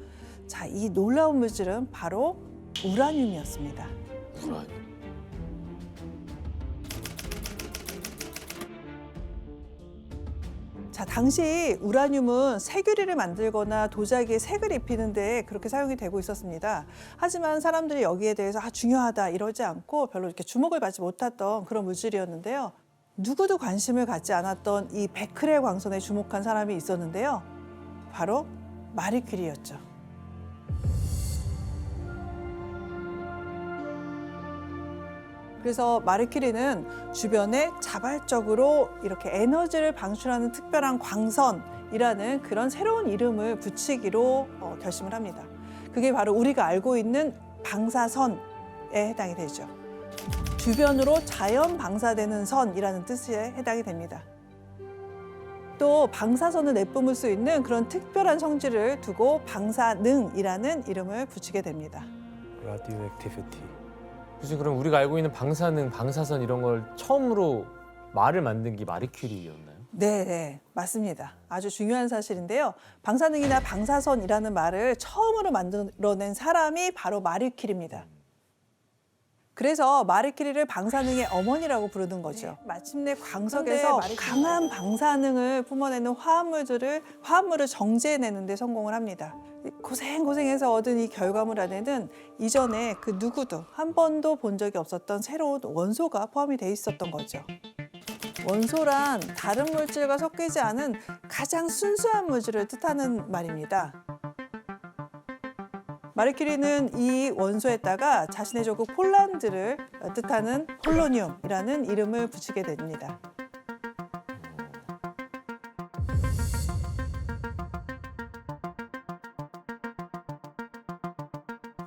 자, 이 놀라운 물질은 바로 우라늄이었습니다. 우라늄. 자, 당시 우라늄은 세균리를 만들거나 도자기에 색을 입히는 데 그렇게 사용이 되고 있었습니다. 하지만 사람들이 여기에 대해서 중요하다 이러지 않고 별로 이렇게 주목을 받지 못했던 그런 물질이었는데요. 누구도 관심을 갖지 않았던 이 베크렐 광선에 주목한 사람이 있었는데요. 바로 마리 퀴리였죠. 그래서 마리 퀴리는 주변에 자발적으로 이렇게 에너지를 방출하는 특별한 광선이라는 그런 새로운 이름을 붙이기로 결심을 합니다. 그게 바로 우리가 알고 있는 방사선에 해당이 되죠. 주변으로 자연 방사되는 선이라는 뜻에 해당이 됩니다. 또 방사선을 내뿜을 수 있는 그런 특별한 성질을 두고 방사능이라는 이름을 붙이게 됩니다. radioactivity. 교수님, 그럼 우리가 알고 있는 방사능, 방사선 이런 걸 처음으로 말을 만든 게 마리 퀴리였나요? 네, 맞습니다. 아주 중요한 사실인데요. 방사능이나 방사선이라는 말을 처음으로 만들어낸 사람이 바로 마리 퀴리입니다. 그래서 마리 퀴리를 방사능의 어머니라고 부르는 거죠. 마침내 광석에서 강한 방사능을 뿜어내는 화합물을 정제해내는 데 성공을 합니다. 고생해서 얻은 이 결과물 안에는 이전에 그 누구도 한 번도 본 적이 없었던 새로운 원소가 포함이 돼 있었던 거죠. 원소란 다른 물질과 섞이지 않은 가장 순수한 물질을 뜻하는 말입니다. 마리 퀴리는 이 원소에다가 자신의 조국 폴란드를 뜻하는 폴로늄이라는 이름을 붙이게 됩니다.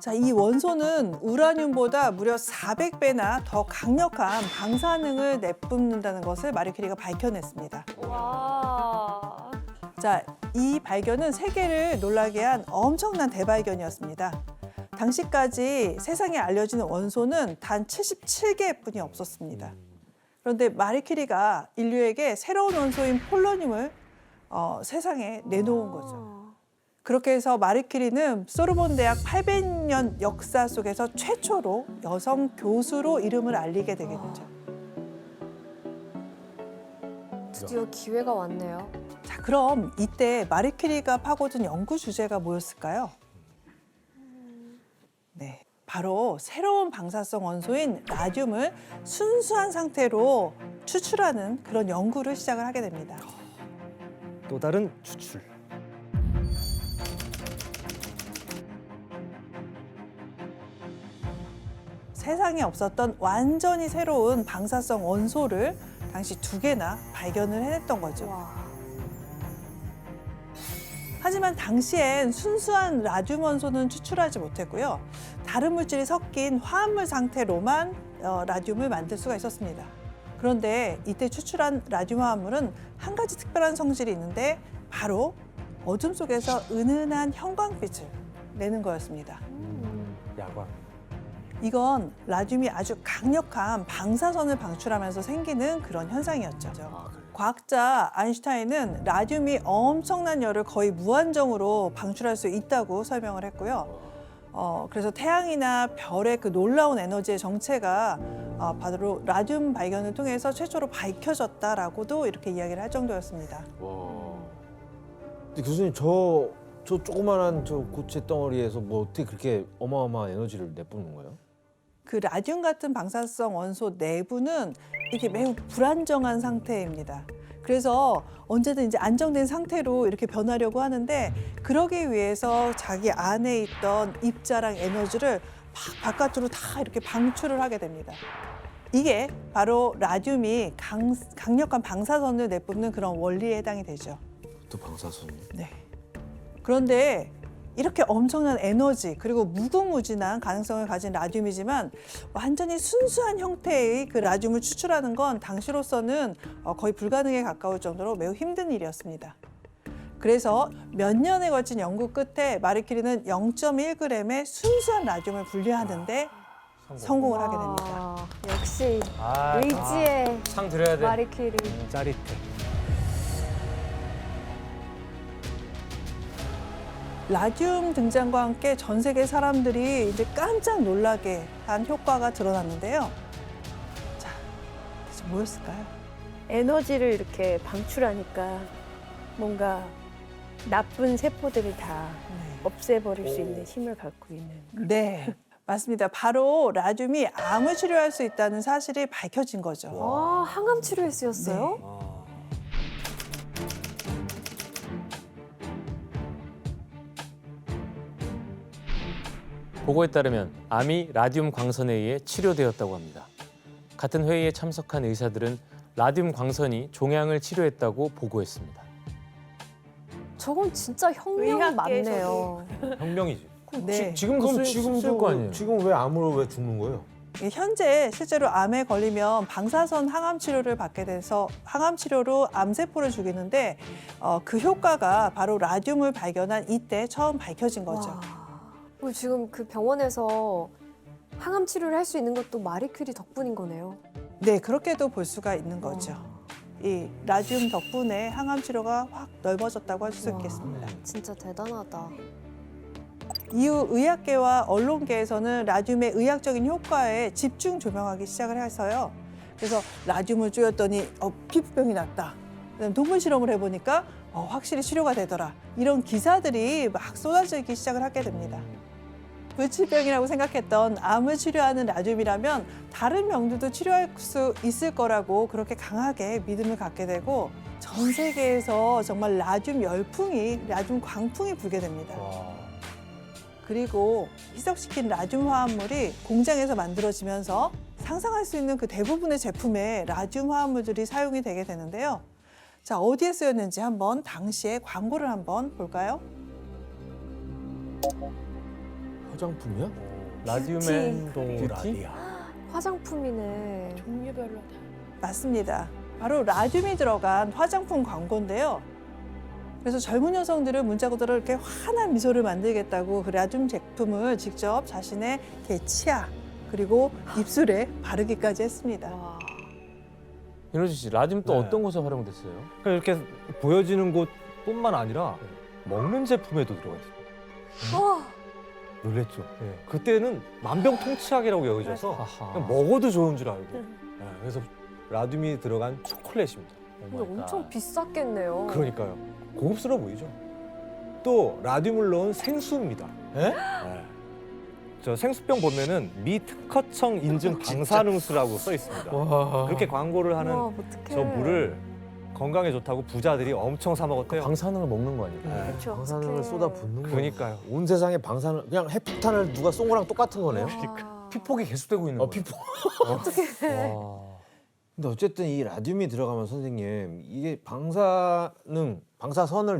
자, 이 원소는 우라늄보다 무려 400배나 더 강력한 방사능을 내뿜는다는 것을 마리 퀴리가 밝혀냈습니다. 와. 자, 이 발견은 세계를 놀라게 한 엄청난 대발견이었습니다. 당시까지 세상에 알려지는 원소는 단 77개뿐이 없었습니다. 그런데 마리 퀴리가 인류에게 새로운 원소인 폴로늄을 세상에 내놓은 거죠. 그렇게 해서 마리 퀴리는 소르본 대학 800년 역사 속에서 최초로 여성 교수로 이름을 알리게 되게 되죠. 드디어 기회가 왔네요. 자, 그럼 이때 마리 퀴리가 파고든 연구 주제가 뭐였을까요? 네, 바로 새로운 방사성 원소인 라듐을 순수한 상태로 추출하는 그런 연구를 시작을 하게 됩니다. 또 다른 추출. 세상에 없었던 완전히 새로운 방사성 원소를 당시 2개나 발견을 해냈던 거죠. 하지만 당시엔 순수한 라듐 원소는 추출하지 못했고요. 다른 물질이 섞인 화합물 상태로만 라듐을 만들 수가 있었습니다. 그런데 이때 추출한 라듐 화합물은 한 가지 특별한 성질이 있는데 바로 어둠 속에서 은은한 형광빛을 내는 거였습니다. 야광. 이건 라듐이 아주 강력한 방사선을 방출하면서 생기는 그런 현상이었죠. 과학자 아인슈타인은 라듐이 엄청난 열을 거의 무한정으로 방출할 수 있다고 설명을 했고요. 그래서 태양이나 별의 그 놀라운 에너지의 정체가 바로 라듐 발견을 통해서 최초로 밝혀졌다라고도 이렇게 이야기를 할 정도였습니다. 근데 교수님 저 조그만한 저 고체 덩어리에서 뭐 어떻게 그렇게 어마어마한 에너지를 내뿜는 거예요? 그 라듐 같은 방사성 원소 내부는 이렇게 매우 불안정한 상태입니다. 그래서 언제든 이제 안정된 상태로 이렇게 변하려고 하는데 그러기 위해서 자기 안에 있던 입자랑 에너지를 바깥으로 다 이렇게 방출을 하게 됩니다. 이게 바로 라듐이 강력한 방사선을 내뿜는 그런 원리에 해당이 되죠. 또 방사선이? 네. 그런데 이렇게 엄청난 에너지 그리고 무궁무진한 가능성을 가진 라듐이지만 완전히 순수한 형태의 그 라듐을 추출하는 건 당시로서는 거의 불가능에 가까울 정도로 매우 힘든 일이었습니다. 그래서 몇 년에 걸친 연구 끝에 마리큐리는 0.1g의 순수한 라듐을 분리하는데 성공을 하게 됩니다. 와, 역시 의지의 상 드려야 돼. 마리퀴리. 짜릿해. 라듐 등장과 함께 전 세계 사람들이 이제 깜짝 놀라게 한 효과가 드러났는데요. 자, 대체 뭐였을까요? 에너지를 이렇게 방출하니까 뭔가 나쁜 세포들을 다 없애버릴 수 있는 힘을 갖고 있는. 네, 맞습니다. 바로 라듐이 암을 치료할 수 있다는 사실이 밝혀진 거죠. 아, 항암 치료에 쓰였어요? 네. 보고에 따르면 암이 라듐 광선에 의해 치료되었다고 합니다. 같은 회의에 참석한 의사들은 라듐 광선이 종양을 치료했다고 보고했습니다. 저건 진짜 혁명 맞네요. 혁명이지. 네. 지금도 쓸 거 아니에요? 지금 왜 암으로 왜 죽는 거예요? 현재 실제로 암에 걸리면 방사선 항암 치료를 받게 돼서 항암 치료로 암세포를 죽이는데 그 효과가 바로 라듐을 발견한 이때 처음 밝혀진 거죠. 와. 그리고 지금 그 병원에서 항암 치료를 할 수 있는 것도 마리퀴리 덕분인 거네요. 네, 그렇게도 볼 수가 있는 거죠. 이 라듐 덕분에 항암 치료가 확 넓어졌다고 할 수 와, 있겠습니다. 진짜 대단하다. 이후 의학계와 언론계에서는 라듐의 의학적인 효과에 집중 조명하기 시작을 해서요. 그래서 라듐을 쪼였더니 피부병이 낫다. 그다음에 동물 실험을 해보니까 확실히 치료가 되더라. 이런 기사들이 막 쏟아지기 시작을 하게 됩니다. 불치병이라고 생각했던 암을 치료하는 라듐이라면 다른 병들도 치료할 수 있을 거라고 그렇게 강하게 믿음을 갖게 되고 전 세계에서 정말 라듐 열풍이, 라듐 광풍이 불게 됩니다. 그리고 희석시킨 라듐 화합물이 공장에서 만들어지면서 상상할 수 있는 그 대부분의 제품에 라듐 화합물들이 사용이 되게 되는데요. 자, 어디에 쓰였는지 한번 당시의 광고를 한번 볼까요? 화장품이야? 라듐 화장품이네. 종류별로 다. 맞습니다. 바로 라듐이 들어간 화장품 광고인데요. 그래서 젊은 여성들은 문자 그대로 이렇게 환한 미소를 만들겠다고 그 라듐 제품을 직접 자신의 치아 그리고 입술에 바르기까지 했습니다. 윤호진 씨, 라듐 또 네. 어떤 곳에 활용됐어요? 이렇게 보여지는 곳뿐만 아니라 먹는 제품에도 들어가 있습니다. 와, 놀랬죠. 그때는 만병통치약이라고 여겨져서 아하. 그냥 먹어도 좋은 줄 알고. 그래서 라듐이 들어간 초콜릿입니다. 근데 엄청 비쌌겠네요. 그러니까요. 고급스러워 보이죠. 또 라듐을 넣은 생수입니다. 네. 저 생수병 보면은 미 특허청 인증 방사능수라고 써 있습니다. 그렇게 광고를 하는 와, 어떡해. 저 물을 건강에 좋다고 부자들이 엄청 사 먹었대요. 방사능을 먹는 거 아니에요? 그렇죠. 방사능을 쏟아 붓는 거. 그러니까요. 온 세상에 방사능 그냥 핵폭탄을 누가 쏜 거랑 똑같은 거네요. 피폭이 계속되고 있는 거예요. 피폭. 어떻게? 근데 어쨌든 이 라듐이 들어가면 선생님 이게 방사선을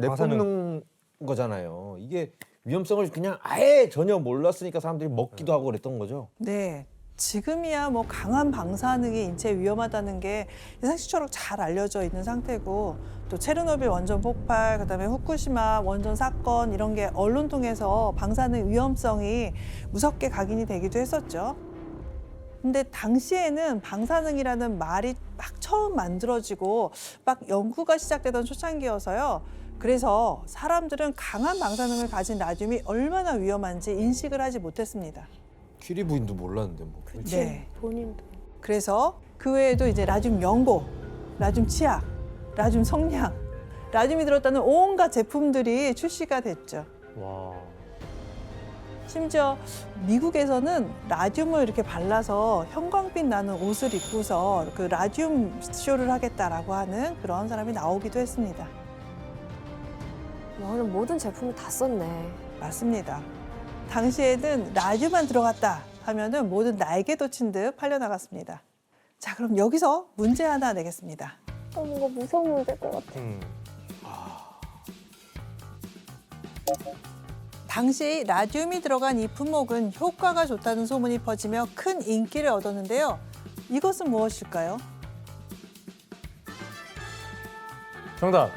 내뿜는 거잖아요. 이게 위험성을 그냥 아예 전혀 몰랐으니까 사람들이 먹기도 하고 그랬던 거죠. 네. 지금이야 뭐 강한 방사능이 인체에 위험하다는 게 상식적으로 잘 알려져 있는 상태고 또 체르노빌 원전 폭발, 그다음에 후쿠시마 원전 사건 이런 게 언론 통해서 방사능 위험성이 무섭게 각인이 되기도 했었죠. 근데 당시에는 방사능이라는 말이 막 처음 만들어지고 막 연구가 시작되던 초창기여서요. 그래서 사람들은 강한 방사능을 가진 라듐이 얼마나 위험한지 인식을 하지 못했습니다. 퀴리 부인도 몰랐는데 뭐. 그치. 네. 본인도. 그래서 그 외에도 이제 라듐 연고, 라듐 치약, 라듐 성냥, 라듐이 들었다는 온갖 제품들이 출시가 됐죠. 와. 심지어 미국에서는 라듐을 이렇게 발라서 형광빛 나는 옷을 입고서 그 라듐 쇼를 하겠다라고 하는 그런 사람이 나오기도 했습니다. 와, 오늘 모든 제품을 다 썼네. 맞습니다. 당시에는 라듐만 들어갔다 하면은 모든 날개 돋친 듯 팔려나갔습니다. 자, 그럼 여기서 문제 하나 내겠습니다. 뭔가 무서운 문제일 것 같아. 당시 라듐이 들어간 이 품목은 효과가 좋다는 소문이 퍼지며 큰 인기를 얻었는데요. 이것은 무엇일까요? 정답.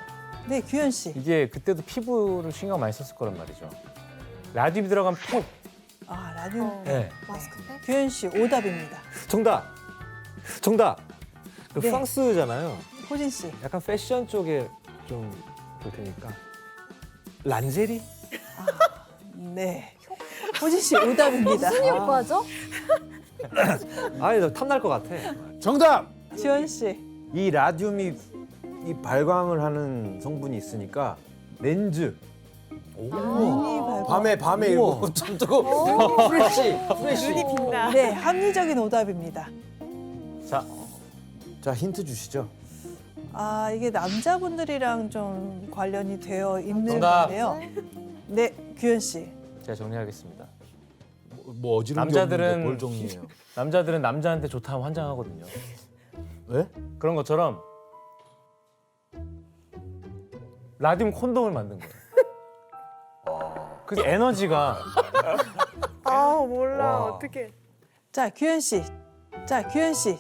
네, 규현 씨. 이게 그때도 피부를 신경 많이 썼을 거란 말이죠. 라듐이 들어간 팩. 아, 라듐. 네. 마스크팩? 규현 씨 오답입니다. 정답. 정답. 그 네. 프랑스잖아요. 호진 씨. 약간 패션 쪽에 좀 볼 테니까. 란제리? 네. 호진 씨 오답입니다. 무슨 효과죠? 아니, 너 탐날 것 같아. 정답. 지원 씨. 이 라듐이 이 발광을 하는 성분이 있으니까 렌즈. 미니 발광. 밤에 이거 좀 뜨고 프레쉬. 네, 합리적인 오답입니다. 자, 힌트 주시죠. 아, 이게 남자분들이랑 좀 관련이 되어 있는 정답. 건데요. 네, 규현 씨. 제가 정리하겠습니다. 뭐 어지러운 남자들은 뭘 정리해요? 남자들은 남자한테 좋다 하면 환장하거든요. 왜? 그런 것처럼 라듐 콘돔을 만든 거예요. 그 에너지가 아 몰라 와. 어떻게? 자, 규현 씨. 자, 규현 씨.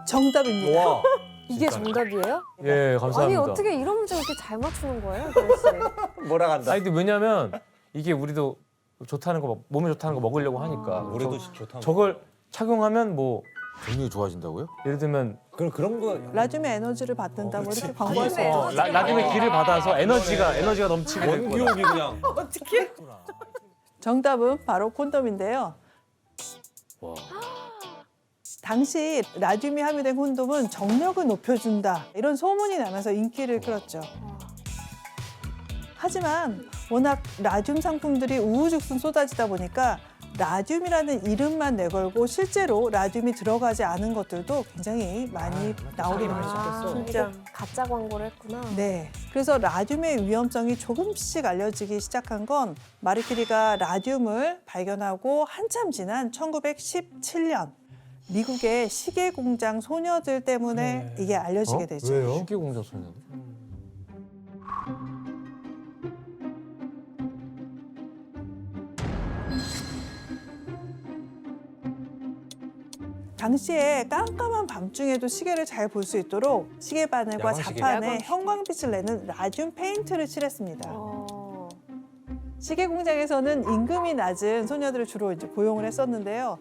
정답입니다. 와. 이게 정답이에요? 예 감사합니다. 아니 어떻게 이런 문제 이렇게 잘 맞추는 거예요, 규현 씨? 몰아간다. 아니 근데 왜냐면 이게 우리도 좋다는 거 몸에 좋다는 거 먹으려고 하니까 우리도 좋다. 저걸 착용하면 뭐 정력이 좋아진다고요? 예를 들면 그런 거. 라듐의 에너지를 받는다 뭐 이렇게 광고할 수 있죠. 라듐의 기를 받아서 에너지가 넘치게 될 거야. 원기옥이 그냥. 정답은 바로 콘돔인데요. 당시 라듐이 함유된 콘돔은 정력을 높여준다 이런 소문이 나면서 인기를 끌었죠. 하지만 워낙 라듐 상품들이 우후죽순 쏟아지다 보니까 라듐이라는 이름만 내걸고 실제로 라듐이 들어가지 않은 것들도 굉장히 많이 나오게 되죠. 진짜 가짜 광고를 했구나. 네, 그래서 라듐의 위험성이 조금씩 알려지기 시작한 건 마리큐리가 라듐을 발견하고 한참 지난 1917년 미국의 시계 공장 소녀들 때문에 이게 알려지게 되죠. 왜요? 시계 공장 소녀. 당시에 깜깜한 밤중에도 시계를 잘 볼 수 있도록 시계 바늘과 야광시계. 자판에 형광빛을 내는 라듐 페인트를 칠했습니다. 시계 공장에서는 임금이 낮은 소녀들을 주로 이제 고용을 했었는데요.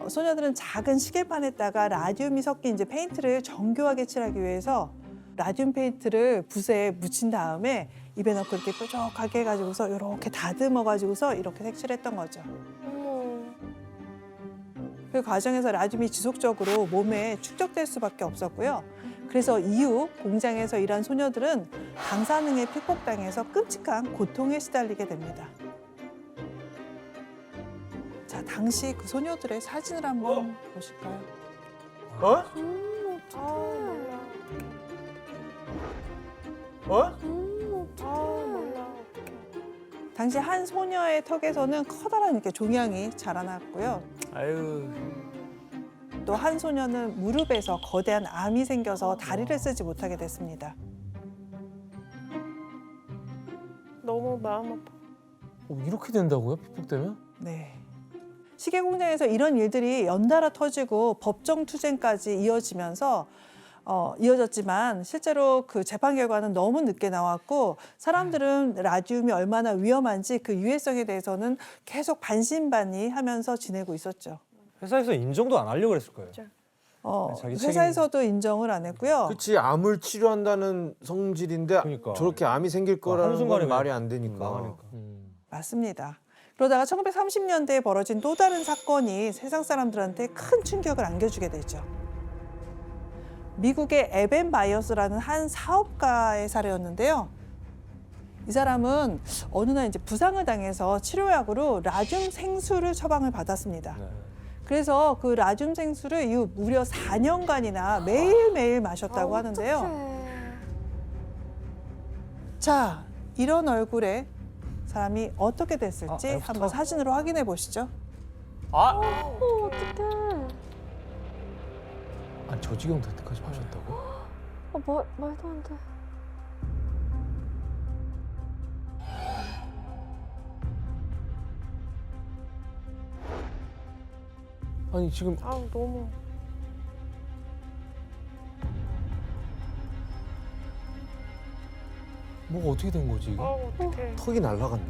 소녀들은 작은 시계판에다가 라듐이 섞인 이제 페인트를 정교하게 칠하기 위해서 라듐 페인트를 붓에 묻힌 다음에 입에 넣고 이렇게 뾰족하게 해가지고서 이렇게 다듬어가지고서 이렇게 색칠했던 거죠. 그 과정에서 라듐이 지속적으로 몸에 축적될 수밖에 없었고요. 그래서 이후 공장에서 일한 소녀들은 방사능에 픽복당해서 끔찍한 고통에 시달리게 됩니다. 자, 당시 그 소녀들의 사진을 한번 보실까요? 당시 한 소녀의 턱에서는 커다란 이렇게 종양이 자라났고요. 아유. 또 한 소녀는 무릎에서 거대한 암이 생겨서 다리를 쓰지 못하게 됐습니다. 너무 마음 아파. 이렇게 된다고요? 픽복되면? 네. 시계 공장에서 이런 일들이 연달아 터지고 법정 투쟁까지 이어졌지만 실제로 그 재판 결과는 너무 늦게 나왔고 사람들은 라듐이 얼마나 위험한지 그 유해성에 대해서는 계속 반신반의하면서 지내고 있었죠. 회사에서 인정도 안 하려고 그랬을 거예요. 자기 회사에서도 인정을 안 했고요. 그렇지, 암을 치료한다는 성질인데 그러니까. 저렇게 암이 생길 거라는 한순간에 건 말이 안 되니까. 나가니까. 맞습니다. 그러다가 1930년대에 벌어진 또 다른 사건이 세상 사람들한테 큰 충격을 안겨주게 되죠. 미국의 에벤 바이어스라는 한 사업가의 사례였는데요. 이 사람은 어느 날 이제 부상을 당해서 치료약으로 라듐 생수를 처방을 받았습니다. 그래서 그 라듐 생수를 이후 무려 4년간이나 매일매일 마셨다고 하는데요. 자, 이런 얼굴에 사람이 어떻게 됐을지 한번 사진으로 확인해 보시죠. 어떡해. 아, 저 지경 될 때까지 마셨다고? 말도 안 돼. 아니 지금 아우 너무. 뭐가 어떻게 된 거지 이게? 어떡해. 턱이 날라갔네.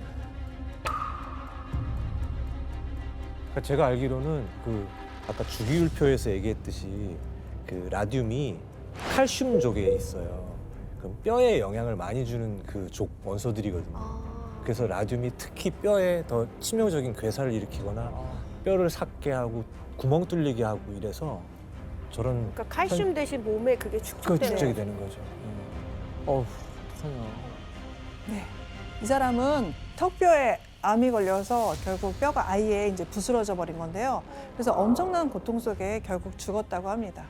그러니까 제가 알기로는 그 아까 주기율표에서 얘기했듯이 그 라듐이 칼슘족에 있어요. 그럼 뼈에 영향을 많이 주는 그 족 원소들이거든요. 그래서 라듐이 특히 뼈에 더 치명적인 괴사를 일으키거나 뼈를 삭게 하고 구멍 뚫리게 하고 이래서 저런 그러니까 칼슘 대신 몸에 그게 그 축적되는 축적이 되는 거죠. 어우, 세상에. 네. 이 사람은 턱뼈에 암이 걸려서 결국 뼈가 아예 이제 부스러져 버린 건데요. 그래서 엄청난 고통 속에 결국 죽었다고 합니다.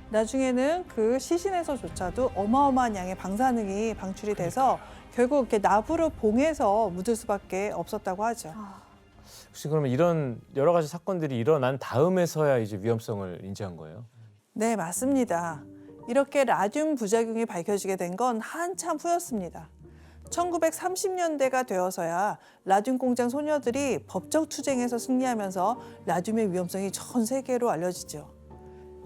나중에는 그 시신에서조차도 어마어마한 양의 방사능이 방출이 돼서 결국 이렇게 나부를 봉해서 묻을 수밖에 없었다고 하죠. 혹시 그러면 이런 여러 가지 사건들이 일어난 다음에서야 이제 위험성을 인지한 거예요? 네, 맞습니다. 이렇게 라듐 부작용이 밝혀지게 된 건 한참 후였습니다. 1930년대가 되어서야 라듐 공장 소녀들이 법적 투쟁에서 승리하면서 라듐의 위험성이 전 세계로 알려지죠.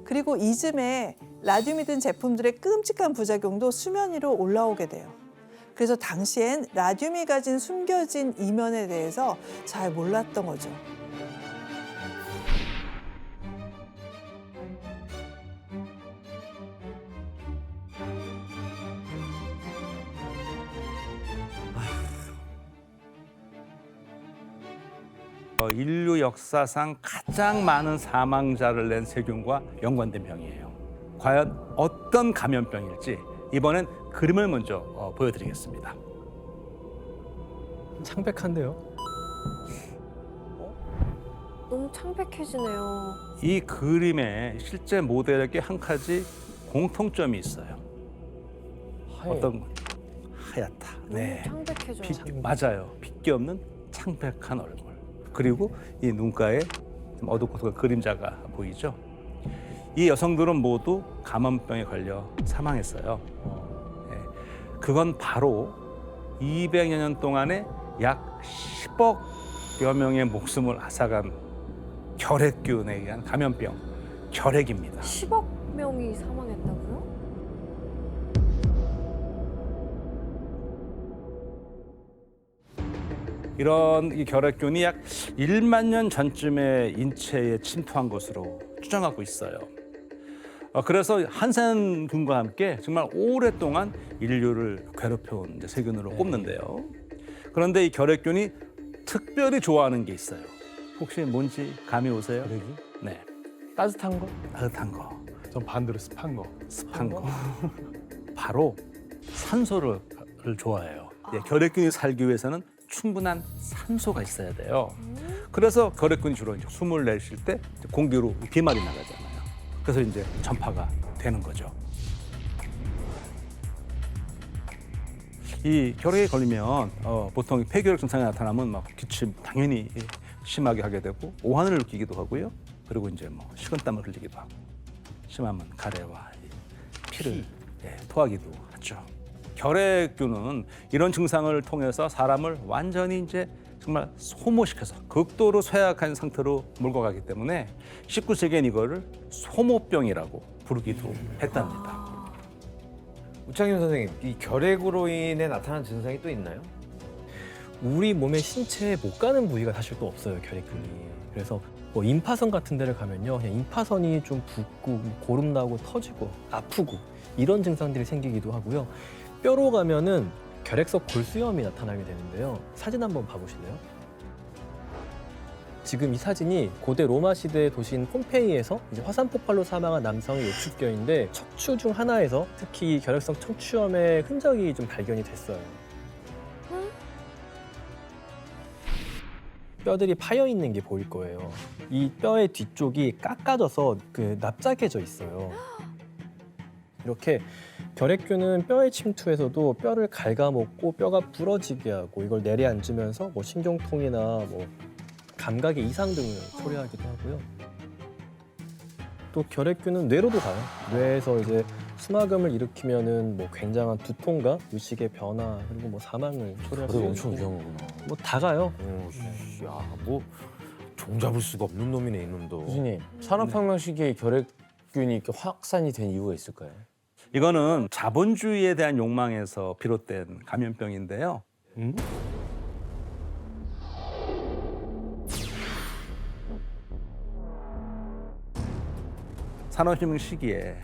그리고 이즘에 라듐이 든 제품들의 끔찍한 부작용도 수면 위로 올라오게 돼요. 그래서 당시엔 라듐이 가진 숨겨진 이면에 대해서 잘 몰랐던 거죠. 인류 역사상 가장 많은 사망자를 낸 세균과 연관된 병이에요. 과연 어떤 감염병일지 이번엔 그림을 먼저 보여드리겠습니다. 창백한데요? 너무 창백해지네요. 이 그림에 실제 모델에게 한 가지 공통점이 있어요. 어떤 하얗다. 네. 창백해져요. 맞아요. 핏기 없는 창백한 얼굴. 그리고 이 눈가에 좀 어둡고 그림자가 보이죠. 이 여성들은 모두 감염병에 걸려 사망했어요. 그건 바로 200여 년 동안에 약 10억여 명의 목숨을 앗아간 결핵균에 의한 감염병, 결핵입니다. 10억 명이 사망했다고요? 이런 이 결핵균이 약 1만 년 전쯤에 인체에 침투한 것으로 추정하고 있어요. 그래서 한센균과 함께 정말 오랫동안 인류를 괴롭혀온 이제 세균으로 꼽는데요. 그런데 이 결핵균이 특별히 좋아하는 게 있어요. 혹시 뭔지 감이 오세요? 네. 따뜻한 거? 따뜻한 거. 전 반대로 습한 거. 습한 거. 바로 산소를 좋아해요. 결핵균이 살기 위해서는 충분한 산소가 있어야 돼요. 그래서 결핵균이 주로 이제 숨을 내쉴 때 공기로 비말이 나가잖아요. 그래서 이제 전파가 되는 거죠. 이 결핵에 걸리면 보통 폐결핵 증상이 나타나면 막 기침 당연히 심하게 하게 되고 오한을 느끼기도 하고요. 그리고 이제 뭐 식은땀을 흘리기도 하고 심하면 가래와 피를 토하기도 하죠. 결핵균은 이런 증상을 통해서 사람을 완전히 이제 정말 소모시켜서 극도로 쇠약한 상태로 몰고 가기 때문에 19세기엔 이거를 소모병이라고 부르기도 했답니다. 우창윤 선생님, 이 결핵으로 인해 나타난 증상이 또 있나요? 우리 몸의 신체에 못 가는 부위가 사실 또 없어요, 결핵균이. 그래서 뭐 임파선 같은 데를 가면요, 그냥 임파선이 좀 붓고 고름 나고 터지고 아프고 이런 증상들이 생기기도 하고요. 뼈로 가면은 결핵성 골수염이 나타나게 되는데요. 사진 한번 봐보실래요? 지금 이 사진이 고대 로마 시대의 도시인 폼페이에서 이제 화산 폭발로 사망한 남성의 예측뼈인데 척추 중 하나에서 특히 결핵성 척추염의 흔적이 좀 발견이 됐어요. 뼈들이 파여 있는 게 보일 거예요. 이 뼈의 뒤쪽이 깎아져서 납작해져 있어요. 이렇게 결핵균은 뼈의 침투에서도 뼈를 갉아먹고 뼈가 부러지게 하고 이걸 내려앉으면서 뭐 신경통이나 뭐 감각의 이상 등을 초래하기도 하고요. 또 결핵균은 뇌로도 가요. 뇌에서 이제 수막염을 일으키면은 뭐 굉장한 두통과 의식의 변화 그리고 뭐 사망을 초래할 수 있고 엄청 위험하구나. 뭐 다 가요. 야, 뭐 종잡을 수가 없는 놈이네, 이놈도. 교수님, 산업혁명 시기에 결핵균이 이렇게 확산이 된 이유가 있을까요? 이거는 자본주의에 대한 욕망에서 비롯된 감염병인데요. 산업혁명 시기에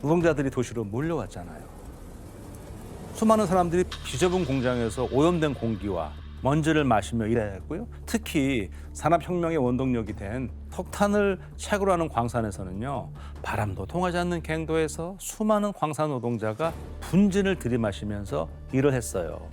노동자들이 도시로 몰려왔잖아요. 수많은 사람들이 비좁은 공장에서 오염된 공기와 먼지를 마시며 일했고요. 특히 산업혁명의 원동력이 된 석탄을 채굴 하는 광산에서는요. 바람도 통하지 않는 갱도에서 수많은 광산 노동자가 분진을 들이마시면서 일을 했어요.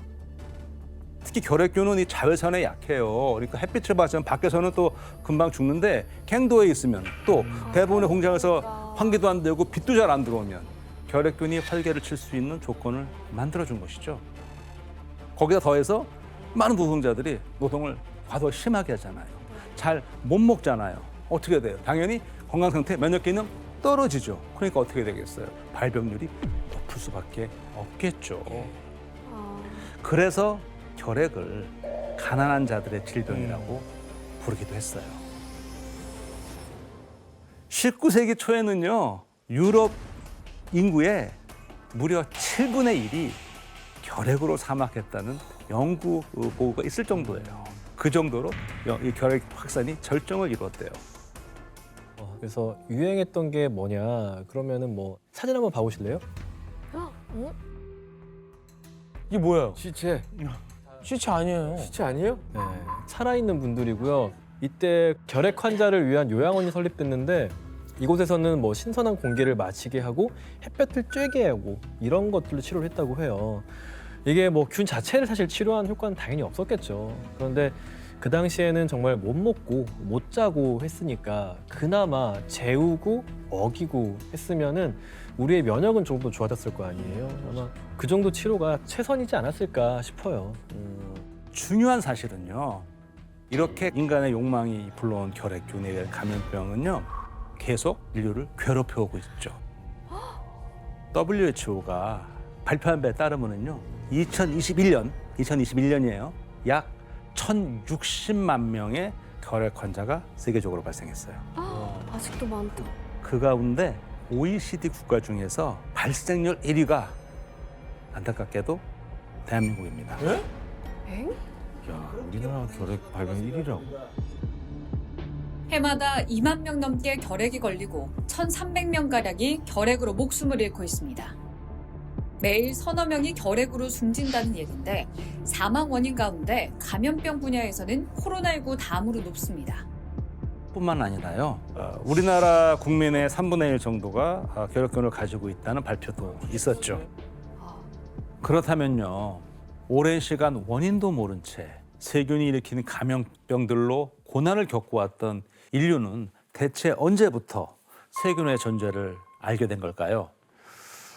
특히 결핵균은 이 자외선에 약해요. 그러니까 햇빛을 받으면 밖에서는 또 금방 죽는데 갱도에 있으면 또 대부분의 공장에서 환기도 안 되고 빛도 잘 안 들어오면 결핵균이 활개를 칠 수 있는 조건을 만들어준 것이죠. 거기다 더해서 많은 노동자들이 노동을 과도 심하게 하잖아요. 잘 못 먹잖아요. 어떻게 돼요? 당연히 건강 상태, 면역 기능 떨어지죠. 그러니까 어떻게 되겠어요? 발병률이 높을 수밖에 없겠죠. 그래서 결핵을 가난한 자들의 질병이라고 부르기도 했어요. 19세기 초에는요, 유럽 인구의 무려 7분의 1이 결핵으로 사망했다는 연구 보고가 있을 정도예요. 그 정도로 이 결핵 확산이 절정을 이뤘대요. 그래서 유행했던 게 뭐냐? 그러면은 뭐 사진 한번 봐보실래요? 이게 뭐예요? 시체. 시체 아니에요. 시체 아니에요? 네, 살아있는 분들이고요. 이때 결핵 환자를 위한 요양원이 설립됐는데 이곳에서는 뭐 신선한 공기를 마시게 하고 햇볕을 쬐게 하고 이런 것들로 치료를 했다고 해요. 이게 뭐 균 자체를 사실 치료한 효과는 당연히 없었겠죠. 그런데 그 당시에는 정말 못 먹고 못 자고 했으니까 그나마 재우고 먹이고 했으면은 우리의 면역은 조금 더 좋아졌을 거 아니에요. 아마 그 정도 치료가 최선이지 않았을까 싶어요. 중요한 사실은요. 이렇게 인간의 욕망이 불러온 결핵균에 의한 감염병은요. 계속 인류를 괴롭혀오고 있죠. WHO가 발표한 바에 따르면요. 2021년이에요. 약 1,060만 명의 결핵 환자가 세계적으로 발생했어요. 아직도 많다. 그 가운데 OECD 국가 중에서 발생률 1위가 안타깝게도 대한민국입니다. 야, 우리나라 결핵 발병 1위라고. 해마다 2만 명 넘게 결핵이 걸리고 1,300명가량이 결핵으로 목숨을 잃고 있습니다. 매일 서너 명이 결핵으로 숨진다는 얘기인데 사망 원인 가운데 감염병 분야에서는 코로나19 다음으로 높습니다. 뿐만 아니라요. 우리나라 국민의 3분의 1 정도가 결핵균을 가지고 있다는 발표도 있었죠. 그렇다면요. 오랜 시간 원인도 모른 채 세균이 일으키는 감염병들로 고난을 겪어왔던 인류는 대체 언제부터 세균의 존재를 알게 된 걸까요?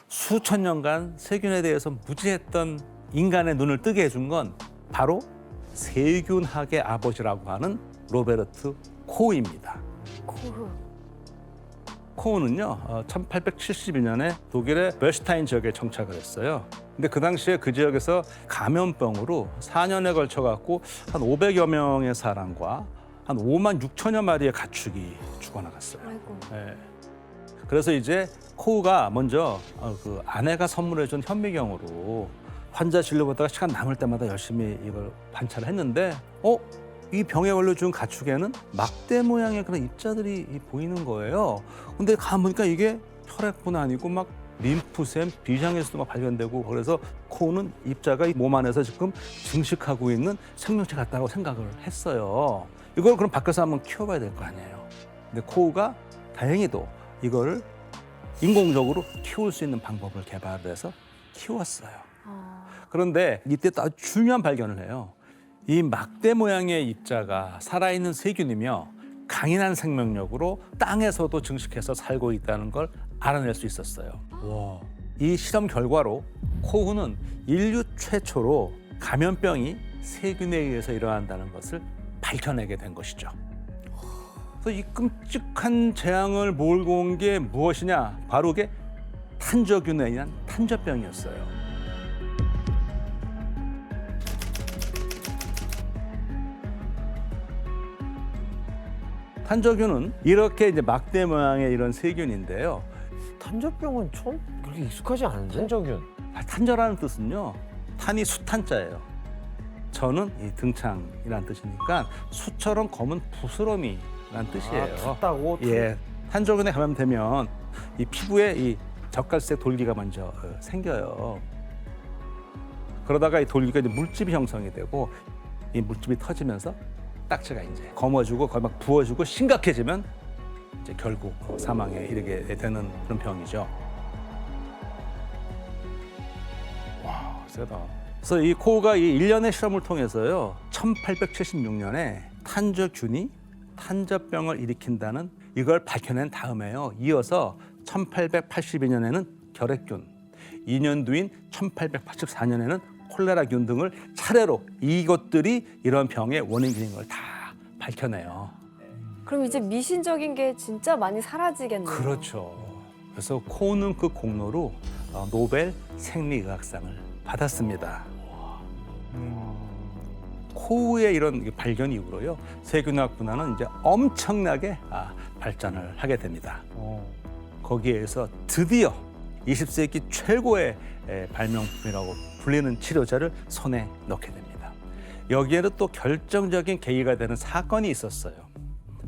수천 년간 세균에 대해서 무지했던 인간의 눈을 뜨게 해준 건 바로 세균학의 아버지라고 하는 로베르트 코흐입니다. 코흐는요, 1871년에 독일의 벨슈타인 지역에 정착을 했어요. 근데 그 당시에 그 지역에서 감염병으로 4년에 걸쳐 갖고 한 500여 명의 사람과 한 5만 6천여 마리의 가축이 죽어나갔어요. 네. 그래서 이제 코흐가 먼저 그 아내가 선물해준 현미경으로 환자 진료보다가 시간 남을 때마다 열심히 이걸 관찰을 했는데, 이 병에 걸려 죽은 가축에는 막대 모양의 그런 입자들이 보이는 거예요. 근데 가만 보니까 이게 혈액뿐 아니고 막 림프샘, 비장에서도 막 발견되고, 그래서 코우는 입자가 이 몸 안에서 지금 증식하고 있는 생명체 같다고 생각을 했어요. 이걸 그럼 밖에서 한번 키워봐야 될 거 아니에요. 근데 코우가 다행히도 이거를 인공적으로 키울 수 있는 방법을 개발해서 키웠어요. 그런데 이때 또 아주 중요한 발견을 해요. 이 막대 모양의 입자가 살아있는 세균이며 강인한 생명력으로 땅에서도 증식해서 살고 있다는 걸 알아낼 수 있었어요. 이 실험 결과로 코흐는 인류 최초로 감염병이 세균에 의해서 일어난다는 것을 밝혀내게 된 것이죠. 그래서 이 끔찍한 재앙을 몰고 온 게 무엇이냐? 바로 그게 탄저균에 의한 탄저병이었어요. 탄저균은 이렇게 이제 막대 모양의 이런 세균인데요. 탄저병은 처음 그렇게 익숙하지 않은데? 탄저균. 탄저라는 뜻은요, 탄이 수탄자예요. 저는 이 등창이라는 뜻이니까 수처럼 검은 부스러미라는 뜻이에요. 탔다고? 예, 탄저균에 감염되면 이 피부에 이 젓갈색 돌기가 먼저 생겨요. 그러다가 이 돌기가 이제 물집이 형성이 되고 이 물집이 터지면서 딱지가 이제 검어지고 거의 막 부어지고 심각해지면 이제 결국 사망에 이르게 되는 그런 병이죠. 와, 세다. 그래서 이 코우가 이 일련의 실험을 통해서요, 1876년에 탄저균이 탄저병을 일으킨다는 이걸 밝혀낸 다음에요, 이어서 1882년에는 결핵균, 2년 뒤인 1884년에는 콜레라균 등을 차례로 이것들이 이런 병의 원인인 걸 다 밝혀내요. 그럼 이제 미신적인 게 진짜 많이 사라지겠네요. 그렇죠. 그래서 코우는 그 공로로 노벨 생리의학상을 받았습니다. 코우의 이런 발견 이후로요, 세균학 분야는 이제 엄청나게 발전을 하게 됩니다. 거기에서 드디어 20세기 최고의 발명품이라고 불리는 치료제를 손에 넣게 됩니다. 여기에는 또 결정적인 계기가 되는 사건이 있었어요.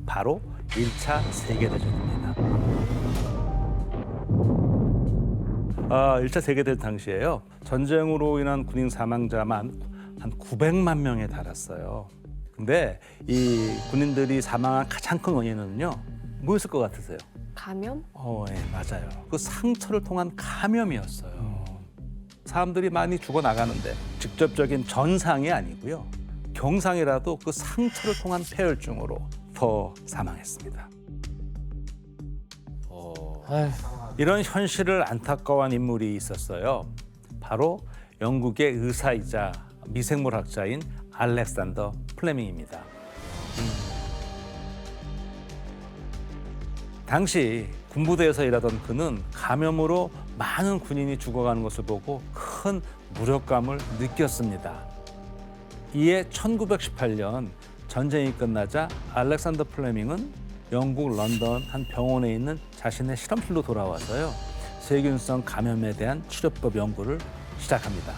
바로 1차 세계대전입니다. 1차 세계대전 당시에요, 전쟁으로 인한 군인 사망자만 한 900만 명에 달았어요. 근데 이 군인들이 사망한 가장 큰 원인은요, 뭐였을 것 같으세요? 감염? 네, 맞아요. 그 상처를 통한 감염이었어요. 사람들이 많이 죽어나가는데 직접적인 전상이 아니고요, 경상이라도 그 상처를 통한 폐혈증으로 더 사망했습니다. 이런 현실을 안타까워한 인물이 있었어요. 바로 영국의 의사이자 미생물학자인 알렉산더 플레밍입니다. 당시 군부대에서 일하던 그는 감염으로 많은 군인이 죽어가는 것을 보고 큰 무력감을 느꼈습니다. 이에 1918년 전쟁이 끝나자 알렉산더 플레밍은 영국 런던 한 병원에 있는 자신의 실험실로 돌아와서요, 세균성 감염에 대한 치료법 연구를 시작합니다.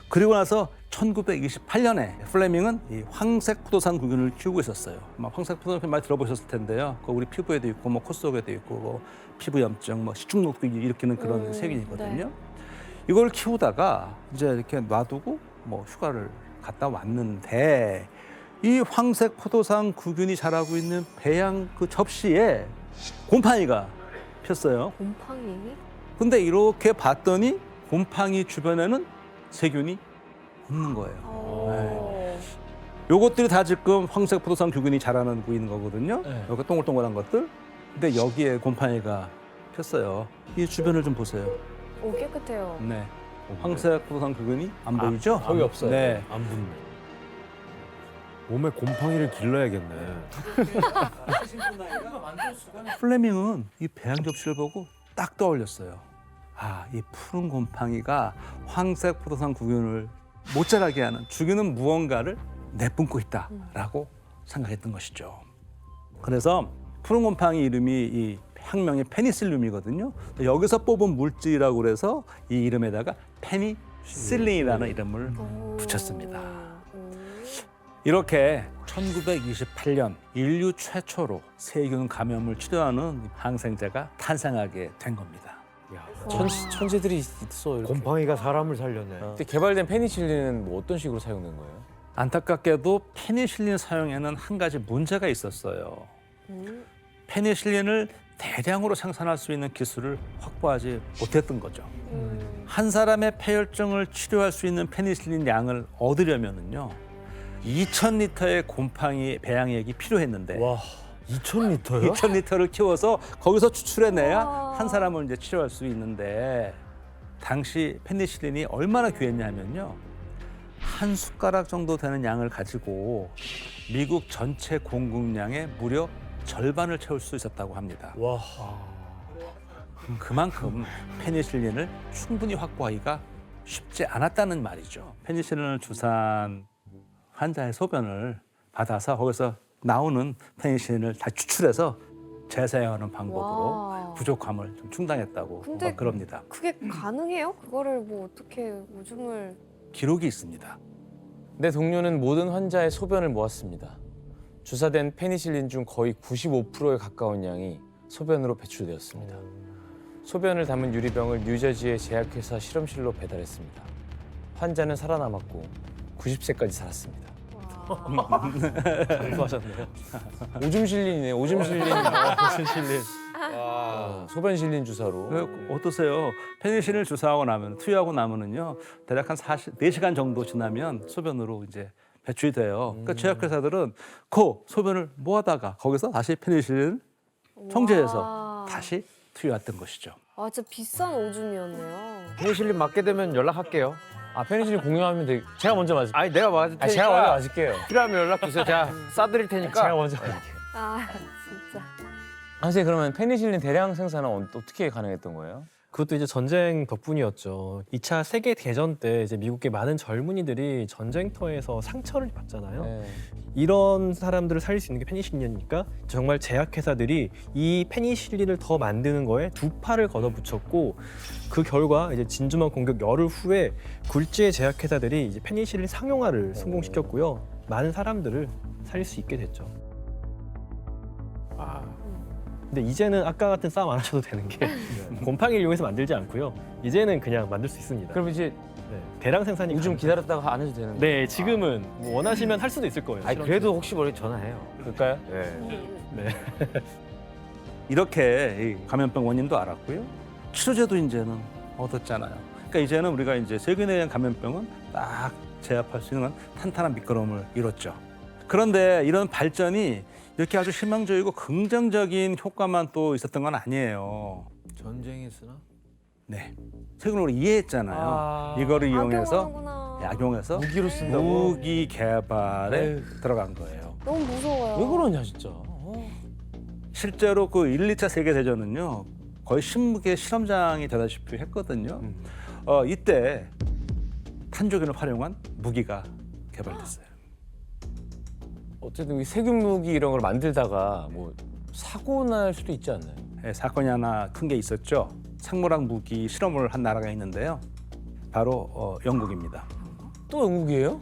그리고 나서 1928년에 플레밍은 이 황색 포도상 균을 키우고 있었어요. 황색 포도상 많이 들어보셨을 텐데요. 우리 피부에도 있고, 코 속에도 있고, 피부 염증, 식중독도 일으키는 그런 세균이거든요. 네. 이걸 키우다가 이제 이렇게 놔두고 휴가를 갔다 왔는데, 이 황색 포도상 구균이 자라고 있는 배양 그 접시에 곰팡이가 폈어요. 곰팡이? 근데 이렇게 봤더니 곰팡이 주변에는 세균이 없는 거예요. 요것들이 다 지금 황색 포도상 균이 자라나고 있는 거거든요. 여기 동글동글한 것들. 근데 여기에 곰팡이가 폈어요. 이 주변을 좀 보세요. 오, 깨끗해요. 네. 황색 포도상 균이 안 보이죠? 거기 없어요. 네. 안 붙네. 몸에 곰팡이를 길러야겠네. 플레밍은 이 배양 접시를 보고 딱 떠올렸어요. 이 푸른 곰팡이가 황색 포도상 구균을 못 자라게 하는 죽이는 무언가를 내뿜고 있다라고 생각했던 것이죠. 그래서 푸른 곰팡이 이름이 이 학명이 페니실륨이거든요. 여기서 뽑은 물질이라고 그래서 이 이름에다가 페니실린이라는 이름을 붙였습니다. 이렇게 1928년 인류 최초로 세균 감염을 치료하는 항생제가 탄생하게 된 겁니다. 천재들이 있어. 이렇게. 곰팡이가 사람을 살렸네. 근데 개발된 페니실린은 어떤 식으로 사용된 거예요? 안타깝게도 페니실린 사용에는 한 가지 문제가 있었어요. 페니실린을 대량으로 생산할 수 있는 기술을 확보하지 못했던 거죠. 한 사람의 폐혈증을 치료할 수 있는 페니실린 양을 얻으려면은요, 2,000리터의 곰팡이 배양액이 필요했는데, 와, 2,000리터요? 2,000리터를 키워서 거기서 추출해내야 한 사람을 이제 치료할 수 있는데, 당시 페니실린이 얼마나 귀했냐면요, 한 숟가락 정도 되는 양을 가지고 미국 전체 공급량의 무려 절반을 채울 수 있었다고 합니다. 와. 그만큼 페니실린을 충분히 확보하기가 쉽지 않았다는 말이죠. 페니실린을 주사한 환자의 소변을 받아서 거기서 나오는 페니실린을 다 추출해서 재사용하는 방법으로 와. 부족함을 좀 충당했다고 근데 그럽니다. 그게 가능해요? 그거를 뭐 어떻게 오줌을 기록이 있습니다. 내 동료는 모든 환자의 소변을 모았습니다. 주사된 페니실린 중 거의 95%에 가까운 양이 소변으로 배출되었습니다. 소변을 담은 유리병을 뉴저지의 제약회사 실험실로 배달했습니다. 환자는 살아남았고 90세까지 살았습니다. 감수하셨네요. 오줌 실린이네. 오줌 실린. 오줌 실린. 소변 실린 주사로. 어떠세요? 페니실린을 주사하고 나면 투여하고 나면은요 대략 한 4시간 정도 지나면 소변으로 이제 배출이 돼요. 그러니까 제약회사들은 그 소변을 모아다가 거기서 다시 페니실린을 청제해서 와. 다시 투여했던 것이죠. 아 진짜 비싼 오줌이었네요. 페니실린 맞게 되면 연락할게요. 아 페니실린 공유하면 돼. 제가 먼저 맞을게요. 아니 내가 맞을 테니까. 제가 먼저 맞을게요. 필요하면 연락 주세요. 제가 싸드릴 테니까. 제가 먼저 맞을게요. 아 진짜. 선생님 그러면 페니실린 대량 생산은 어떻게 가능했던 거예요? 그것도 이제 전쟁 덕분이었죠. 2차 세계 대전 때 이제 미국의 많은 젊은이들이 전쟁터에서 상처를 받잖아요. 네. 이런 사람들을 살릴 수 있는 게 페니실린이니까 정말 제약회사들이 이 페니실린을 더 만드는 거에 두 팔을 걷어붙였고 그 결과 이제 진주만 공격 열흘 후에 굴지의 제약회사들이 이제 페니실린 상용화를 성공시켰고요. 많은 사람들을 살릴 수 있게 됐죠. 근데 이제는 아까 같은 싸움 안 하셔도 되는 게 곰팡이를 이용해서 만들지 않고요. 이제는 그냥 만들 수 있습니다. 그럼 이제 대량 생산이 좀 기다렸다가 안 해도 되는 거예요? 네, 지금은 뭐 원하시면 할 수도 있을 거예요. 아니 그래도 혹시 모르니 전화해요. 그럴까요? 네. 이렇게 이 감염병 원인도 알았고요. 치료제도 이제는 얻었잖아요. 그러니까 이제는 우리가 이제 세균에 의한 감염병은 딱 제압할 수 있는 탄탄한 미끄럼을 이뤘죠. 그런데 이런 발전이 이렇게 아주 희망적이고 긍정적인 효과만 또 있었던 건 아니에요. 전쟁이 있으나? 네. 세균을 이해했잖아요. 이거를 이용해서 악용하는구나. 약용해서 무기로 쓴다고? 무기 개발에 들어간 거예요. 너무 무서워요. 왜 그러냐 진짜. 실제로 그 1, 2차 세계대전은요. 거의 신무기의 실험장이 되다시피 했거든요. 이때 탄저균을 활용한 무기가 개발됐어요. 어쨌든 세균 무기 이런 걸 만들다가 뭐 사고 날 수도 있지 않나요? 네, 사건이 하나 큰 게 있었죠. 생물학 무기 실험을 한 나라가 있는데요. 바로 영국입니다. 또 영국이에요?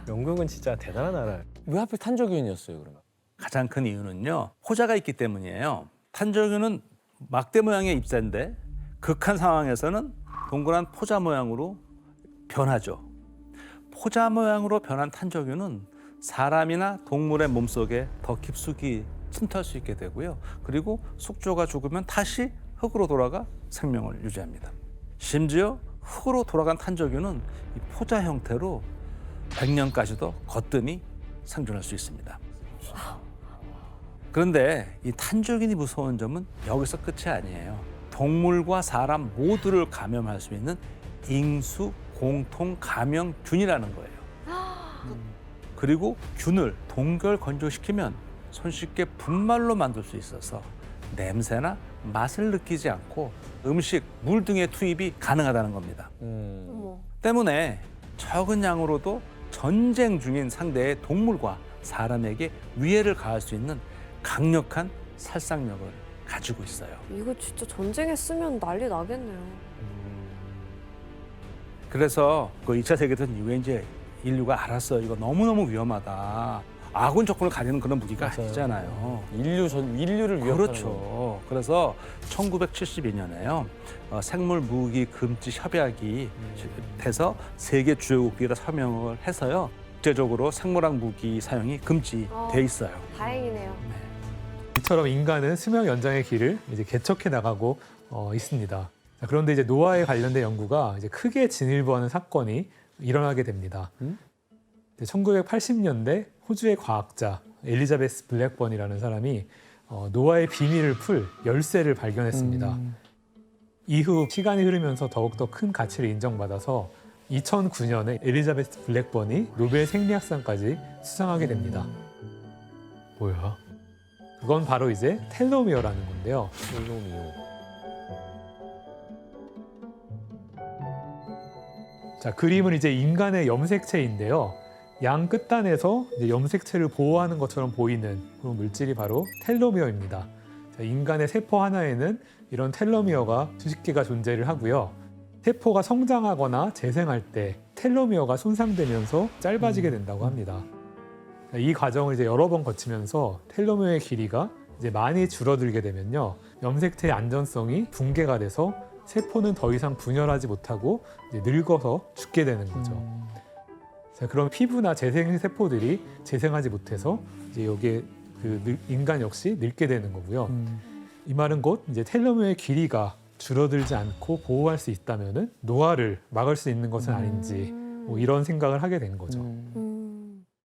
영국은 진짜 대단한 나라예요. 왜 하필 탄저균이었어요 그러면? 가장 큰 이유는요. 포자가 있기 때문이에요. 탄저균은 막대 모양의 잎사인데 극한 상황에서는 동그란 포자 모양으로 변하죠. 포자 모양으로 변한 탄저균은 사람이나 동물의 몸속에 더 깊숙이 침투할 수 있게 되고요. 그리고 숙조가 죽으면 다시 흙으로 돌아가 생명을 유지합니다. 심지어 흙으로 돌아간 탄저균은 이 포자 형태로 100년까지도 거뜬히 생존할 수 있습니다. 그런데 이 탄저균이 무서운 점은 여기서 끝이 아니에요. 동물과 사람 모두를 감염할 수 있는 인수 공통 감염균이라는 거예요. 그리고 균을 동결 건조시키면 손쉽게 분말로 만들 수 있어서 냄새나 맛을 느끼지 않고 음식, 물 등의 투입이 가능하다는 겁니다. 때문에 적은 양으로도 전쟁 중인 상대의 동물과 사람에게 위해를 가할 수 있는 강력한 살상력을 가지고 있어요. 이거 진짜 전쟁에 쓰면 난리 나겠네요. 그래서 그 2차 세계대전 이후에 이제 인류가 알았어요. 이거 너무너무 위험하다. 아군 적군을 가리는 그런 무기가 아니잖아요. 인류를 위협하는 그렇죠. 그래서 1972년에요. 생물 무기 금지 협약이 돼서 세계 주요국들이 서명을 해서요. 국제적으로 생물학 무기 사용이 금지돼 있어요. 다행이네요. 이처럼 인간은 수명 연장의 길을 이제 개척해 나가고 있습니다. 자, 그런데 이제 노화에 관련된 연구가 이제 크게 진일보하는 사건이 일어나게 됩니다. 1980년대 호주의 과학자 엘리자베스 블랙번이라는 사람이 노화의 비밀을 풀 열쇠를 발견했습니다. 이후 시간이 흐르면서 더욱더 큰 가치를 인정받아서 2009년에 엘리자베스 블랙번이 노벨 생리학상까지 수상하게 됩니다. 뭐야? 그건 바로 이제 텔로미어라는 건데요. 자, 그림은 이제 인간의 염색체인데요. 양 끝단에서 이제 염색체를 보호하는 것처럼 보이는 그런 물질이 바로 텔로미어입니다. 자, 인간의 세포 하나에는 이런 텔로미어가 수십 개가 존재를 하고요. 세포가 성장하거나 재생할 때 텔로미어가 손상되면서 짧아지게 된다고 합니다. 이 과정을 이제 여러 번 거치면서 텔로미어의 길이가 이제 많이 줄어들게 되면요, 염색체의 안전성이 붕괴가 돼서 세포는 더 이상 분열하지 못하고 이제 늙어서 죽게 되는 거죠. 자, 그럼 피부나 재생 세포들이 재생하지 못해서 이제 여기에 인간 역시 늙게 되는 거고요. 이 말은 곧 이제 텔로미어의 길이가 줄어들지 않고 보호할 수 있다면은 노화를 막을 수 있는 것은 아닌지 뭐 이런 생각을 하게 된 거죠.